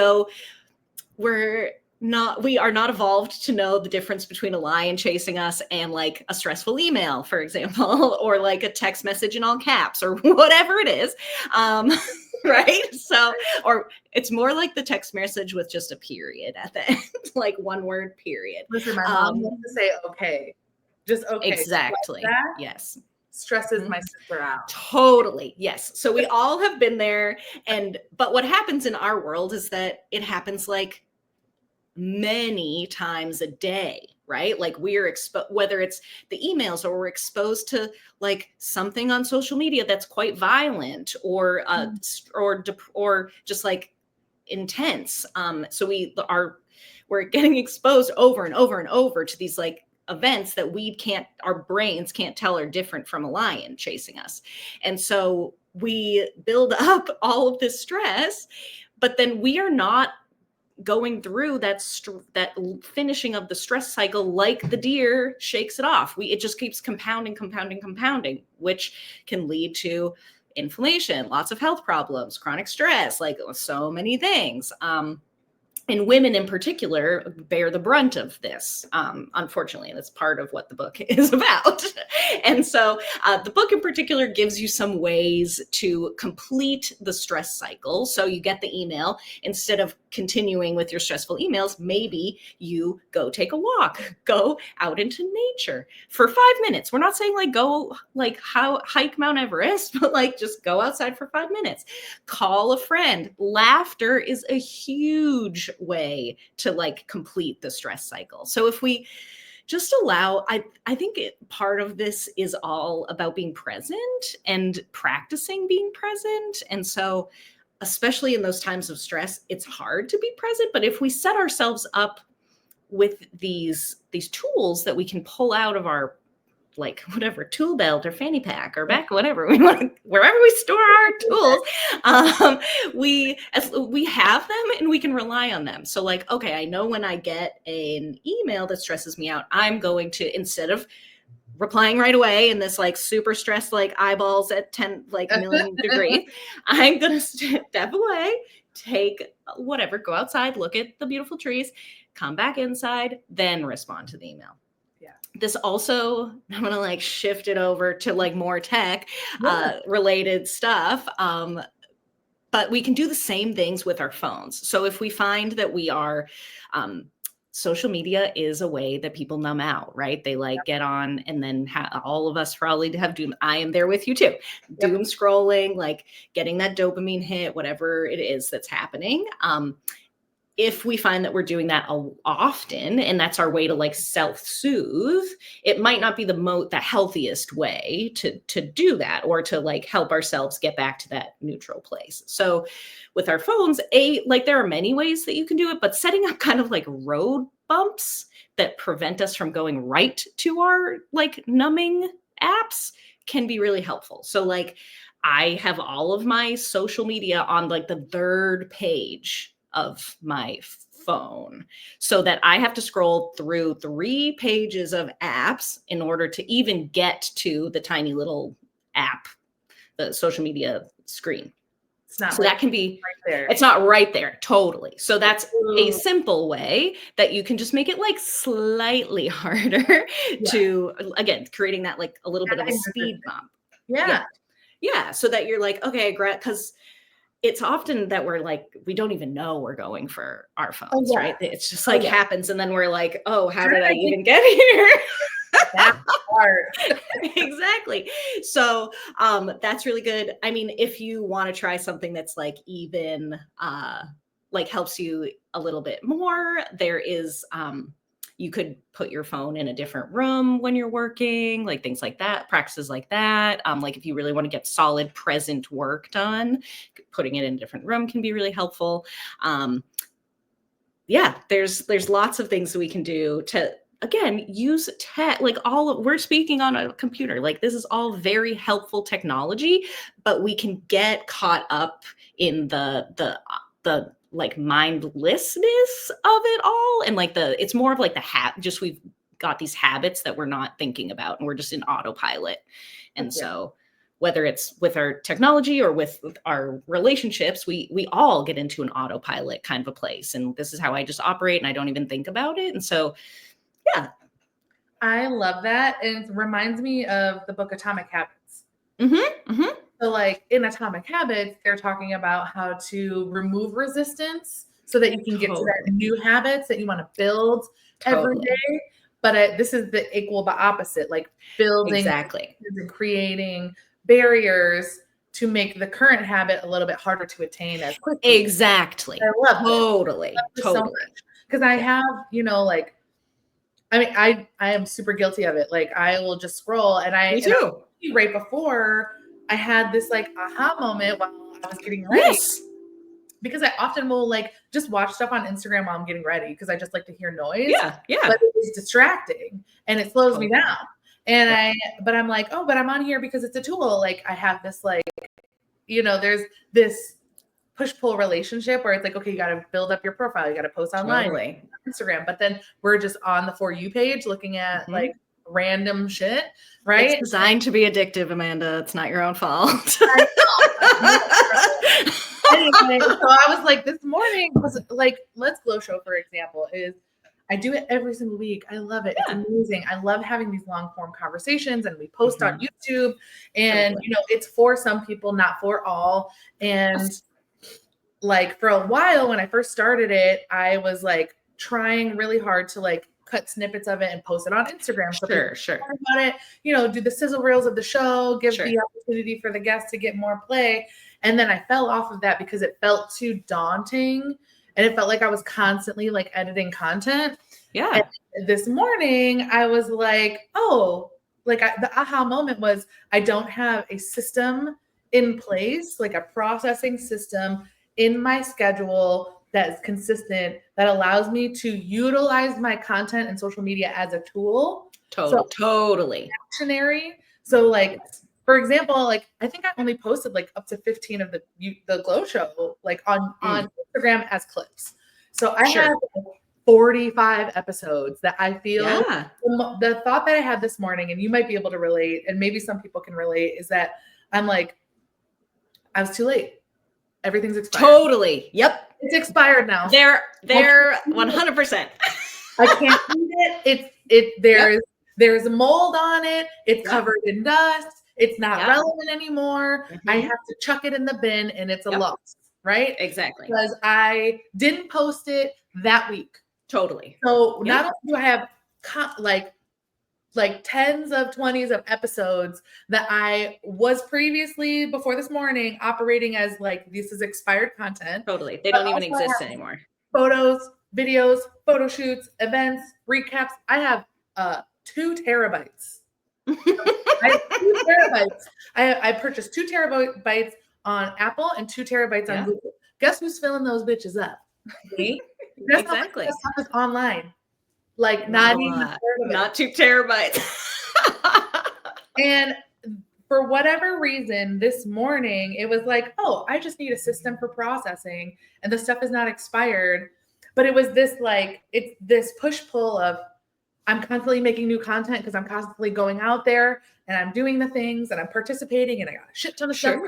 are not evolved to know the difference between a lion chasing us and like a stressful email, for example, or like a text message in all caps or whatever it is. Right. So, or it's more like the text message with just a period at the end, like one word period. Listen, my mom wants to say, okay, just okay. Exactly. Like yes. Stresses my sister out. Totally. Yes. So we all have been there. But what happens in our world is that it happens like many times a day, right? Like we're exposed, whether it's the emails or we're exposed to like something on social media that's quite violent or just like intense. So we're getting exposed over and over and over to these like events that our brains can't tell are different from a lion chasing us. And so we build up all of this stress, but then we are not going through that finishing of the stress cycle like the deer shakes it off. It just keeps compounding, which can lead to inflammation, lots of health problems, chronic stress, like so many things. And women in particular bear the brunt of this, unfortunately, and that's part of what the book is about. And so the book in particular gives you some ways to complete the stress cycle. So you get the email, instead of continuing with your stressful emails, maybe you go take a walk, go out into nature for 5 minutes. We're not saying like go like hike Mount Everest, but like just go outside for 5 minutes, call a friend. Laughter is a huge way to like complete the stress cycle. So if we just allow, I think part of this is all about being present and practicing being present. And so especially in those times of stress, it's hard to be present. But if we set ourselves up with these tools that we can pull out of our like whatever tool belt or fanny pack or back, whatever we want, wherever we store our tools, we have them and we can rely on them. So like, okay, I know when I get an email that stresses me out, I'm going to, instead of replying right away in this like super stressed, like eyeballs at 10 like million degrees, I'm gonna step away, take whatever, go outside, look at the beautiful trees, come back inside, then respond to the email. This also, I'm going to like shift it over to like more tech related stuff. But we can do the same things with our phones. So if we find that we are, social media is a way that people numb out, right? They like get on, and then all of us probably have doom. I am there with you too. Doom scrolling, like getting that dopamine hit, whatever it is that's happening. If we find that we're doing that often, and that's our way to like self-soothe, it might not be the healthiest way to do that, or to like help ourselves get back to that neutral place. So with our phones, like there are many ways that you can do it, but setting up kind of like road bumps that prevent us from going right to our like numbing apps can be really helpful. So like I have all of my social media on like the third page of my phone, so that I have to scroll through 3 pages of apps in order to even get to the tiny little app, the social media screen. It's not so like that can be right there. It's not right there. Totally. So that's a simple way that you can just make it like slightly harder to, again, creating that like a little bit of a speed bump. Yeah. So that you're like, okay, because it's often that we're like, we don't even know we're going for our phones, right? It's just like happens. And then we're like, oh, how did I even get here? That part. Exactly. So that's really good. I mean, if you want to try something that's like even like helps you a little bit more, there is you could put your phone in a different room when you're working, like things like that, practices like that. Like if you really want to get solid present work done, putting it in a different room can be really helpful. There's lots of things that we can do to, again, use tech, like we're speaking on a computer, like this is all very helpful technology, but we can get caught up in the like mindlessness of it all. And like it's more of like just we've got these habits that we're not thinking about, and we're just in autopilot. And so whether it's with our technology or with our relationships, we all get into an autopilot kind of a place. And this is how I just operate, and I don't even think about it. And so, yeah. I love that. And it reminds me of the book Atomic Habits. So like in Atomic Habits, they're talking about how to remove resistance so that you can get to that new habits that you want to build every day. But this is the equal but opposite, like building and creating barriers to make the current habit a little bit harder to attain as quickly. Exactly. I love totally. so much. Because I have, like, I mean, I am super guilty of it. Like I will just scroll, and Me too. And right before I had this like aha moment while I was getting ready. Because I often will like just watch stuff on Instagram while I'm getting ready because I just like to hear noise. Yeah. But it is distracting and it slows me down. And but I'm like, oh, but I'm on here because it's a tool. Like I have this like, there's this push-pull relationship where it's like, okay, you got to build up your profile. You got to post online, Instagram. But then we're just on the For You page looking at like random shit, right? It's designed to be addictive, Amanda. It's not your own fault. Anyway, so I was like, this morning was like, Let's Glow Show, for example, I do it every single week. I love it. It's amazing. I love having these long form conversations, and we post on YouTube, and it's for some people, not for all. And like for a while when I first started it, I was like trying really hard to like cut snippets of it and post it on Instagram. So Sure. Talk about it, do the sizzle reels of the show, give the opportunity for the guests to get more play. And then I fell off of that because it felt too daunting and it felt like I was constantly like editing content. Yeah. And this morning I was like, oh, like the aha moment was I don't have a system in place, like a processing system in my schedule that is consistent, that allows me to utilize my content and social media as a tool. Totally. Actionary. So like, for example, like I think I only posted like up to 15 of the Glow Show, like on Instagram as clips. So I have 45 episodes that I feel the thought that I had this morning, and you might be able to relate, and maybe some people can relate, is that I'm like, I was too late. Everything's expired. Totally. Yep. It's expired now. They're 100%. I can't eat it. There's a mold on it. It's covered in dust. It's not relevant anymore. I have to chuck it in the bin and it's a loss, right? Exactly. Because I didn't post it that week. Totally. So not only do I have like tens of 20s of episodes that I was previously before this morning operating as like, this is expired content. Totally. They don't even exist anymore. Photos, videos, photo shoots, events, recaps. I have 2 terabytes. I have 2 terabytes. I purchased 2 terabytes on Apple and 2 terabytes on Google. Guess who's filling those bitches up? Me. Exactly. That stuff is online. Like not even 2 terabytes. And for whatever reason, this morning it was like, oh, I just need a system for processing, and the stuff is not expired. But it was this like, it's this push-pull of I'm constantly making new content because I'm constantly going out there and I'm doing the things and I'm participating and I got a shit ton of stuff.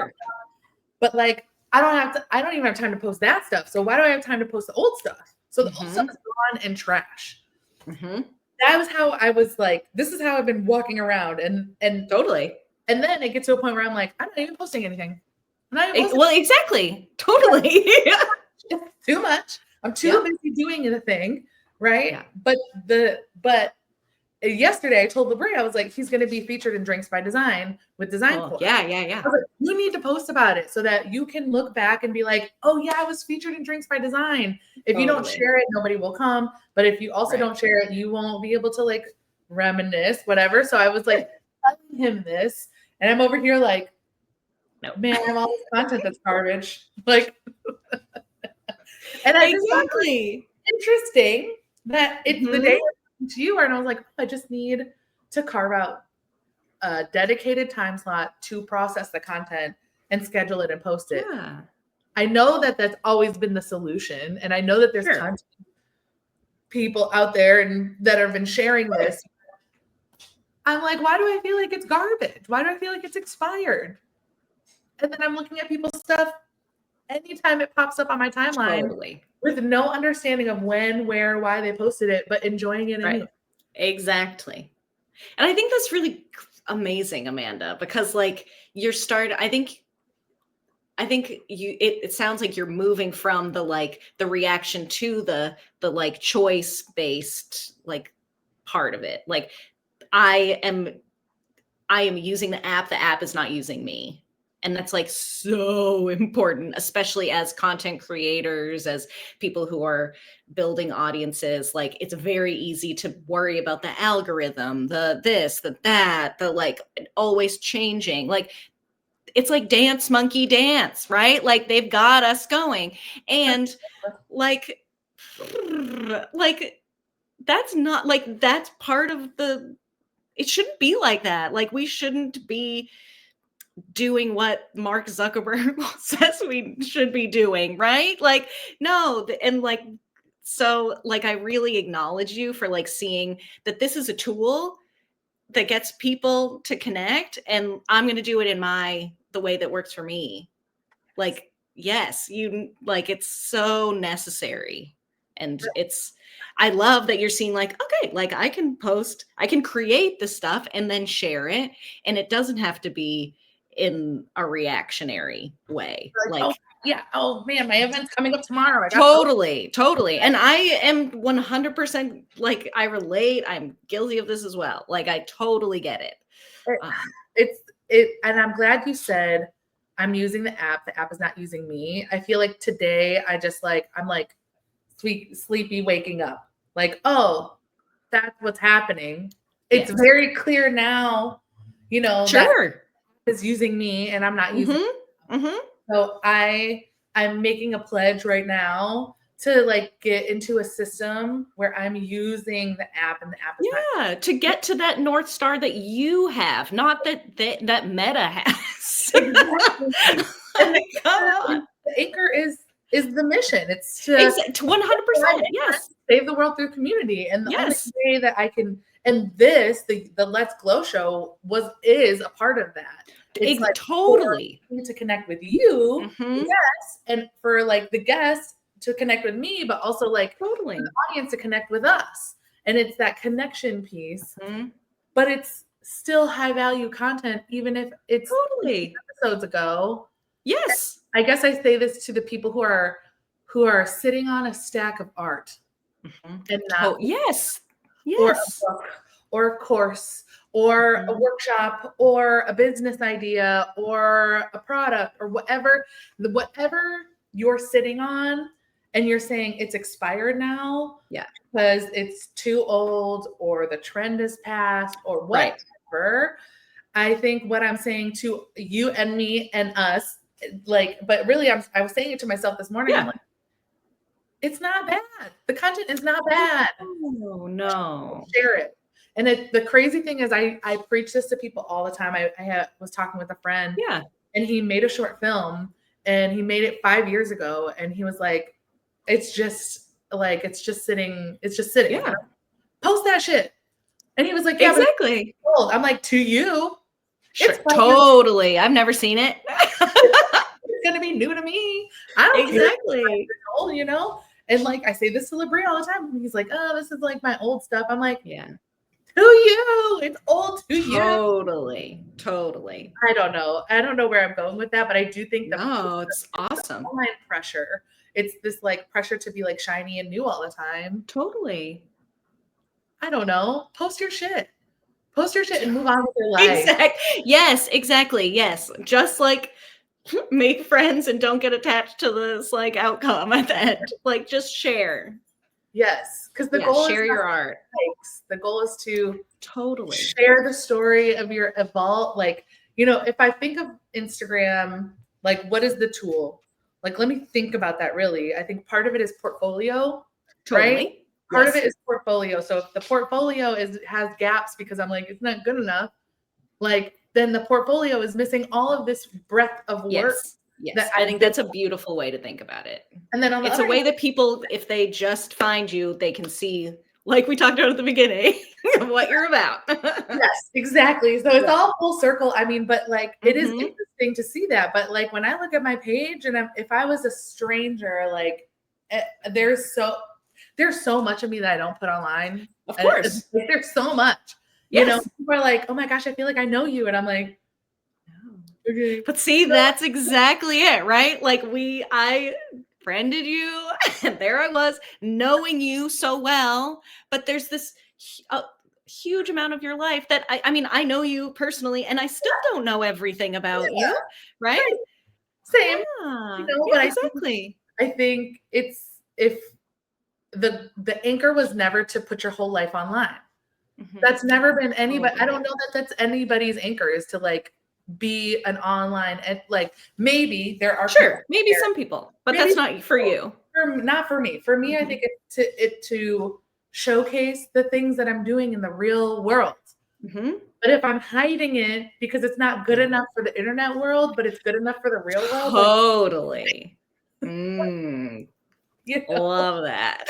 But like I don't even have time to post that stuff. So why do I have time to post the old stuff? So the old stuff is gone and trash. That was how I was like, this is how I've been walking around and totally. And then it gets to a point where I'm like, I'm not even posting anything. Exactly. Totally. It's too much. I'm too busy doing the thing. Right. Yeah. But yesterday I told Labrie, I was like, he's going to be featured in Drinks by Design with Design Course. Yeah. I was like, you need to post about it so that you can look back and be like, oh yeah, I was featured in Drinks by Design. If you don't share it, nobody will come. But if you also don't share it, you won't be able to like reminisce, whatever. So I was like telling him this, and I'm over here like, no, man, I have all this content that's garbage. Like, and I exactly interesting that it's the day to you, and I was like, I just need to carve out a dedicated time slot to process the content and schedule it and post it. Yeah. I know that that's always been the solution, and I know that there's tons of people out there and that have been sharing this. I'm like, why do I feel like it's garbage? Why do I feel like it's expired? And then I'm looking at people's stuff anytime it pops up on my timeline with no understanding of when, where, why they posted it, but enjoying it anyway. Exactly. And I think that's really amazing, Amanda, because like I think it sounds like you're moving from the reaction to the like choice based like part of it. Like I am using the app is not using me. And that's like so important, especially as content creators, as people who are building audiences. Like it's very easy to worry about the algorithm, the this, the that, the like always changing. Like it's like Dance Monkey Dance, right? Like they've got us going. And like that's not like, that's part of it shouldn't be like that. Like we shouldn't be doing what Mark Zuckerberg says we should be doing, right? Like, no, and like, so like I really acknowledge you for like seeing that this is a tool that gets people to connect, and I'm going to do it in the way that works for me. Like, yes, you like, it's so necessary. And I love that you're seeing like, okay, like I can create the stuff and then share it. And it doesn't have to be in a reactionary way. Like, Like, oh yeah, oh man, my event's coming up tomorrow. totally. And I am 100% like, I relate. I'm guilty of this as well. Like, I totally get it. And I'm glad you said I'm using the app. The app is not using me. I feel like today I'm like sleepy waking up. Like, oh, that's what's happening. It's very clear now, Sure. that is using me and I'm not using it. So I'm making a pledge right now to like get into a system where I'm using the app, and the app is to get to that North Star that you have, not that Meta has. Exactly. And the anchor is the mission. It's to 100%. Yes. Save the world through community. And the only Yes. way that I can, and this, the Let's Glow show is a part of that. It's like totally to connect with you, Mhm. yes, and for like the guests to connect with me, but also like totally the audience to connect with us. And it's that connection piece, Mhm. but it's still high value content, even if it's totally episodes ago. Yes. I guess I say this to the people who are sitting on a stack of art and not yes. or a book or a course or a workshop or a business idea or a product or whatever you're sitting on and you're saying it's expired now because it's too old or the trend is past or whatever. Right. I think what I'm saying to you and me and us, like, but really I was saying it to myself this morning. I'm like, it's not bad. The content is not bad. Oh, no. Share it. And the crazy thing is I preach this to people all the time. I was talking with a friend and he made a short film and he made it 5 years ago. And he was like, it's just sitting. Yeah. Post that shit. And he was like, yeah, exactly. I'm like, to you. Sure, totally. I've never seen it. It's going to be new to me. I don't exactly. care. And like, I say this to Labrie all the time. And he's like, oh, this is like my old stuff. I'm like, yeah. To you. It's old to you. Totally. I don't know where I'm going with that, but I do think it's awesome. Online pressure. It's this like pressure to be like shiny and new all the time. Totally. I don't know. Post your shit and move on with your life. Yes, exactly. Yes. Just like make friends and don't get attached to this like outcome at the end. Like just share. Yes. Because the goal is share your art. The goal is to totally share the story of your evolve. Like, if I think of Instagram, like what is the tool? Like, let me think about that really. I think part of it is portfolio, right? Part of it is portfolio. So if the portfolio has gaps because I'm like, it's not good enough, like then the portfolio is missing all of this breadth of work. Yes, I think that's a beautiful way to think about it. And then it's a way that people, if they just find you, they can see, like we talked about at the beginning, what you're about. Yes, exactly. So it's all full circle. I mean, but like it is interesting to see that. But like when I look at my page and if I was a stranger, like there's so much of me that I don't put online. Of course. There's so much. Yes. People are like, oh my gosh, I feel like I know you. And I'm like, no. Okay. But see, that's exactly it, right? Like I friended you and there I was knowing you so well, but there's this huge amount of your life that I mean, I know you personally and I still don't know everything about you, right? Same. But exactly. I think it's if the anchor was never to put your whole life online. That's never been anybody. I don't know that that's anybody's anchor is to like be an online, and like maybe there are sure, maybe some people, but maybe that's not for you. Not for me. For me, I think it's to showcase the things that I'm doing in the real world. But if I'm hiding it because it's not good enough for the internet world, but it's good enough for the real world. Totally. You know? Love that.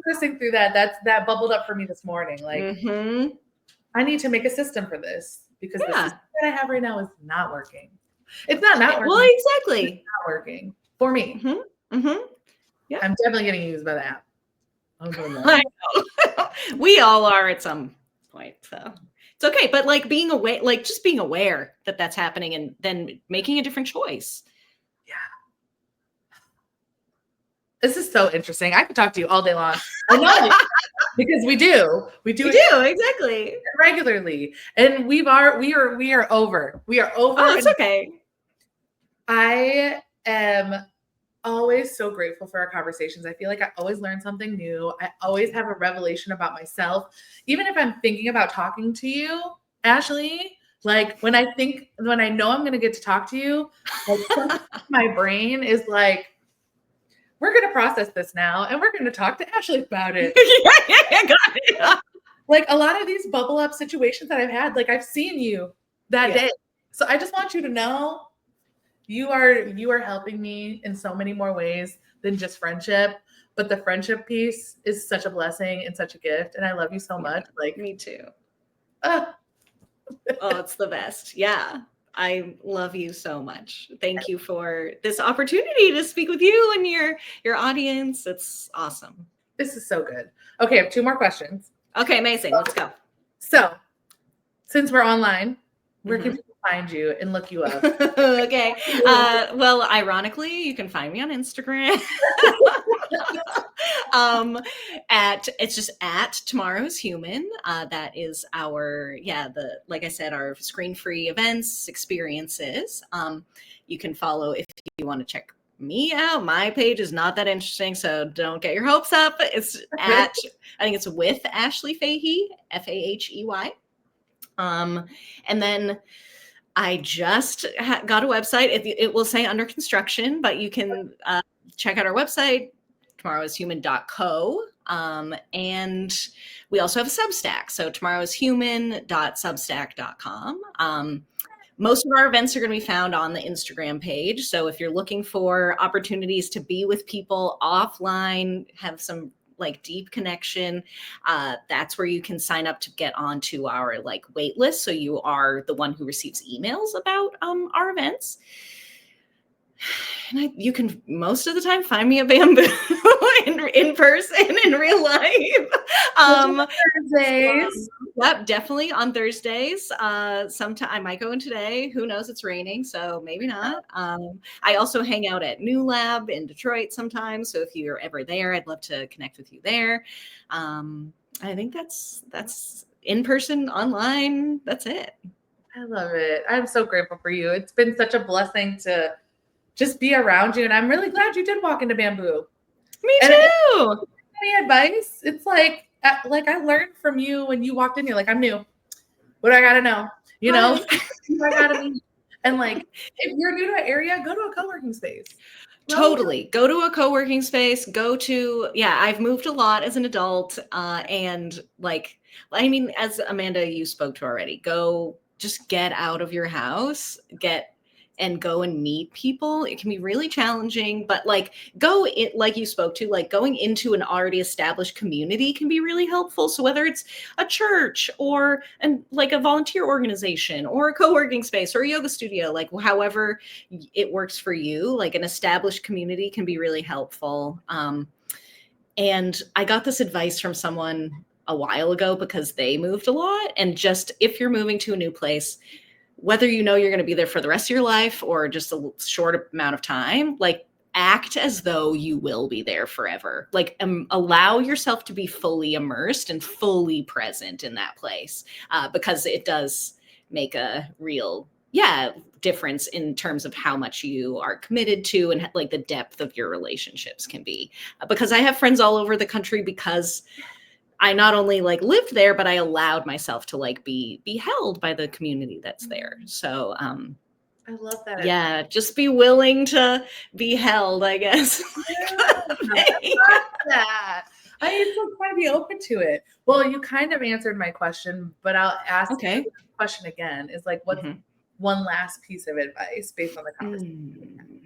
Processing through that bubbled up for me this morning. Like, I need to make a system for this because the system that I have right now is not working. It's not working. Well, exactly. It's not working for me. Yeah, I'm definitely getting used by that. I know. We all are at some point, so it's okay. But like being aware, like just being aware that that's happening, and then making a different choice. Yeah. This is so interesting. I could talk to you all day long. I know because we do exactly regularly, and we are over. We are over. Oh, it's okay. I am always so grateful for our conversations. I feel like I always learn something new. I always have a revelation about myself. Even if I'm thinking about talking to you, Ashley, like when I know I'm going to get to talk to you, like my brain is like, we're going to process this now and we're going to talk to Ashley about it. Got it. Like a lot of these bubble up situations that I've had, like I've seen you that day. So I just want you to know you are helping me in so many more ways than just friendship, but the friendship piece is such a blessing and such a gift. And I love you so much. Like me too. Oh, it's the best. Yeah. I love you so much. Thank you for this opportunity to speak with you and your audience. It's awesome. This is so good. Okay, I have 2 more questions. Okay, amazing. Let's go. So, since we're online, where can people find you and look you up? Okay. Well, ironically, you can find me on Instagram. It's just at Tomorrow's Human. That is our, like I said, our screen-free events, experiences. You can follow if you want to check me out. My page is not that interesting, so don't get your hopes up. It's I think it's with Ashley Fahey, Fahey. And then I just got a website. It will say under construction, but you can check out our website, tomorrowshuman.co. And we also have a Substack. So tomorrowshuman.substack.com. Most of our events are going to be found on the Instagram page. So if you're looking for opportunities to be with people offline, have some like deep connection, that's where you can sign up to get onto our like wait list. So you are the one who receives emails about our events. And you can most of the time find me at Bamboo in person in real life. Thursdays. Yep, definitely on Thursdays. Sometime I might go in today. Who knows? It's raining, so maybe not. I also hang out at New Lab in Detroit sometimes. So if you're ever there, I'd love to connect with you there. I think that's in person, online. That's it. I love it. I'm so grateful for you. It's been such a blessing to just be around you. And I'm really glad you did walk into Bamboo. Me too. Any advice? It's like I learned from you when you walked in, you're like, I'm new. What do I got to know? You know, I got to meet. And like, if you're new to an area, go to a co-working space. Totally. Go to a co-working space, I've moved a lot as an adult. And like, I mean, as Amanda, you spoke to already, just get out of your house, and go and meet people. It can be really challenging, but like like you spoke to, like going into an already established community can be really helpful. So whether it's a church or like a volunteer organization or a co-working space or a yoga studio, like however it works for you, like an established community can be really helpful. And I got this advice from someone a while ago because they moved a lot. And just if you're moving to a new place, whether you know you're going to be there for the rest of your life or just a short amount of time, like act as though you will be there forever. Like allow yourself to be fully immersed and fully present in that place, because it does make a real difference in terms of how much you are committed to and like the depth of your relationships can be. Because I have friends all over the country because I not only like lived there, but I allowed myself to like be held by the community that's there. So I love that. yeah, just be willing to be held, I guess. Yeah, I love that. I mean, so try to be open to it. Well, you kind of answered my question, but I'll ask Okay. the question again. Is like, what's one last piece of advice based on the conversation?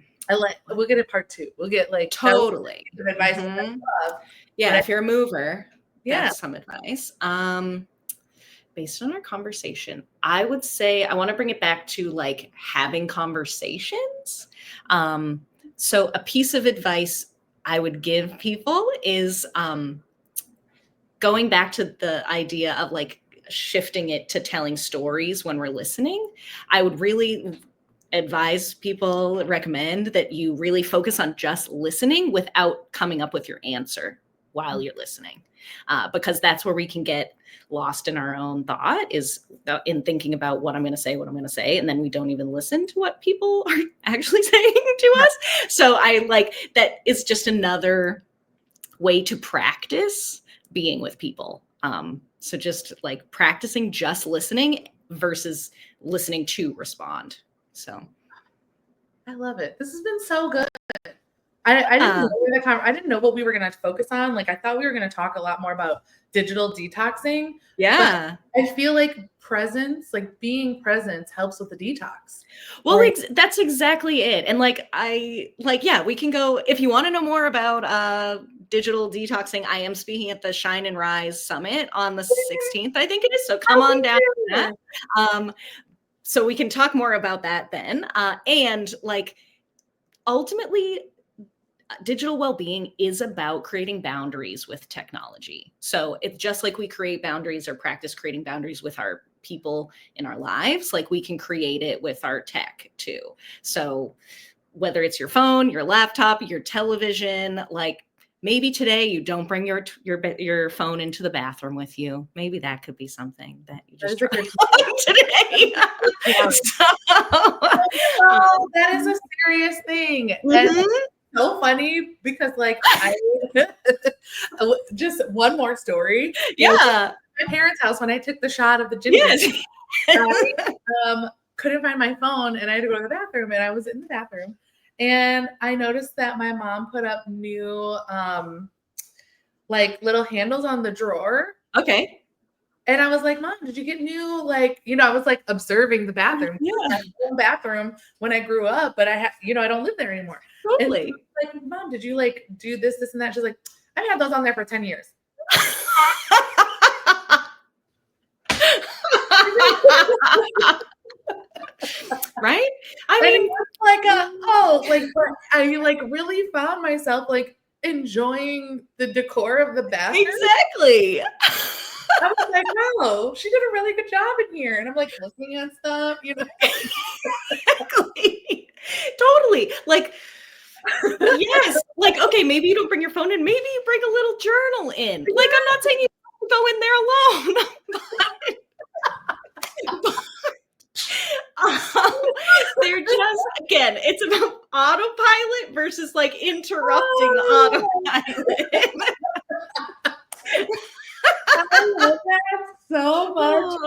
We'll get a part 2. We'll get like Totally advice. I love, yeah, if you're a mover, yeah, that's some advice. Based on our conversation, I would say I want to bring it back to like having conversations. So a piece of advice I would give people is going back to the idea of like shifting it to telling stories when we're listening. I would really advise people, recommend that you really focus on just listening without coming up with your answer while you're listening, because that's where we can get lost in our own thought, is in thinking about what I'm going to say, and then we don't even listen to what people are actually saying to us. So I like that is just another way to practice being with people. So just like practicing just listening versus listening to respond. So I love it. This has been so good. I didn't know what we were going to focus on. Like, I thought we were going to talk a lot more about digital detoxing. Yeah. But I feel like presence, like being present, helps with the detox. Well, that's exactly it. And like, yeah, we can go, if you want to know more about digital detoxing, I am speaking at the Shine and Rise Summit on the 16th, I think it is. So come on down to that. So we can talk more about that then. And like, ultimately, digital well-being is about creating boundaries with technology. So it's just like we create boundaries or practice creating boundaries with our people in our lives, like we can create it with our tech too. So whether it's your phone, your laptop, your television, like maybe today you don't bring your phone into the bathroom with you. Maybe that could be something that you just try today. That is a serious thing. And so funny because like just one more story. Yeah. My parents' house when I took the shot of the ginger. Yes. I couldn't find my phone and I had to go to the bathroom, and I was in the bathroom and I noticed that my mom put up new like little handles on the drawer. Okay. And I was like, Mom, did you get new, like, I was like observing the bathroom. Yeah. Bathroom when I grew up, but I don't live there anymore. Totally. And like, Mom, did you like do this and that? She's like, I've had those on there for 10 years. Right? I mean, I like really found myself like enjoying the decor of the bathroom. Exactly. I was like, oh, she did a really good job in here. And I'm like looking at stuff, Exactly. Totally. Like, yes. Like, okay, maybe you don't bring your phone in. Maybe you bring a little journal in. Like, I'm not saying you go in there alone. They're just, again, it's about autopilot versus like interrupting autopilot. I love that so much.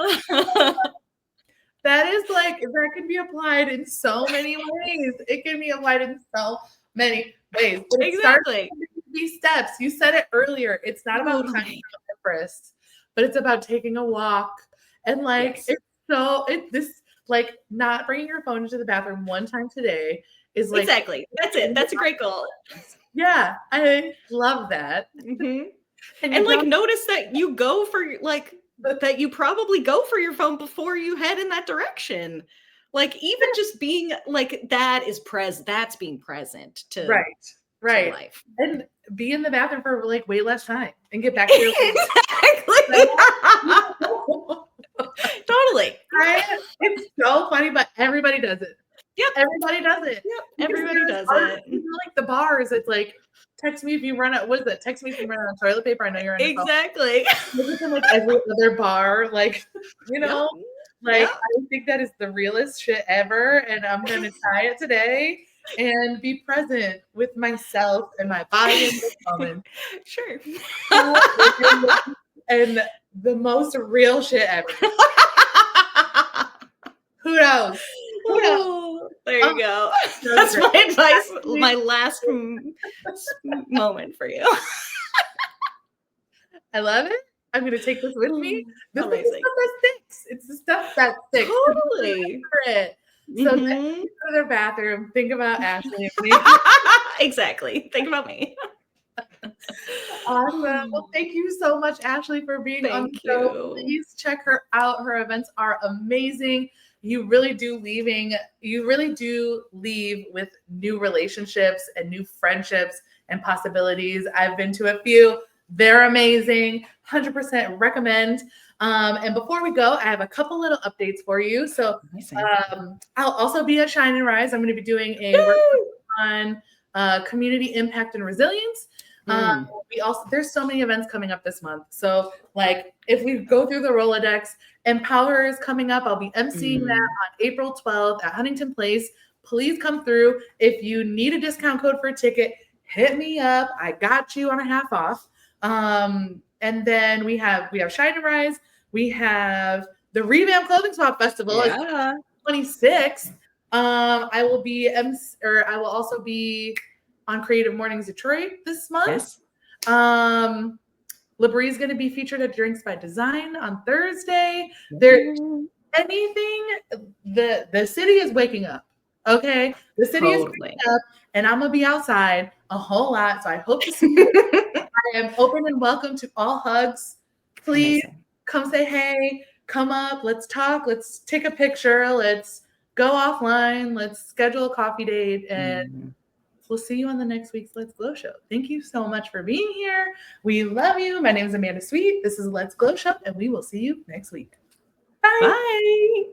That is like, that can be applied in so many ways. It can be applied in so many ways. Exactly. These steps. You said it earlier. It's not about climbing Mount Everest, but it's about taking a walk. And like, this like not bringing your phone into the bathroom one time today is like, exactly. That's it. That's a great goal. Yeah. I love that. And like, notice that you go for like, that you probably go for your phone before you head in that direction. Like, even just being like, that's being present to right. To life. And be in the bathroom for like way less time and get back to your exactly. Totally. It's so funny, but everybody does it. Yep. Everybody does it. Yep. Everybody does it. Like the bars, it's like, text me if you run out. What is it? Text me if you run out of toilet paper. I know you're on your phone. Exactly. Like every other bar, like, I think that is the realest shit ever. And I'm going to try it today and be present with myself and my body in this moment. Sure. and the most real shit ever. Who knows? Who knows? Oh, there you go. That's That's my advice. My last moment for you. I love it. I'm going to take this with me. This is the Amazing. stuff that sticks. It's the stuff that sticks. Totally. So next time you go to their bathroom, think about Ashley and me. Exactly. Think about me. Awesome. Well, thank you so much, Ashley, for being on the show. Please check her out. Her events are amazing. You really do leave with new relationships and new friendships and possibilities. I've been to a few. They're amazing. 100% recommend. And before we go, I have a couple little updates for you. So I'll also be at Shine and Rise. I'm going to be doing a workshop on community impact and resilience. There's so many events coming up this month. So like if we go through the Rolodex, Empower is coming up. I'll be emceeing that on April 12th at Huntington Place. Please come through. If you need a discount code for a ticket, hit me up. I got you on a half off. And then we have Shine and Rise. We have the Revamp Clothing Swap Festival. Yeah. 26th. I will also be on Creative Mornings Detroit this month. Yes. Labrie is going to be featured at Drinks by Design on Thursday. The city is waking up. Okay, the city is waking up, and I'm gonna be outside a whole lot. So I hope to see you. I am open and welcome to all hugs. Please come say hey. Come up. Let's talk. Let's take a picture. Let's go offline. Let's schedule a coffee date, and we'll see you on the next week's Let's Glow Show. Thank you so much for being here. We love you. My name is Amanda Sweet. This is Let's Glow Show, and we will see you next week. Bye. Bye.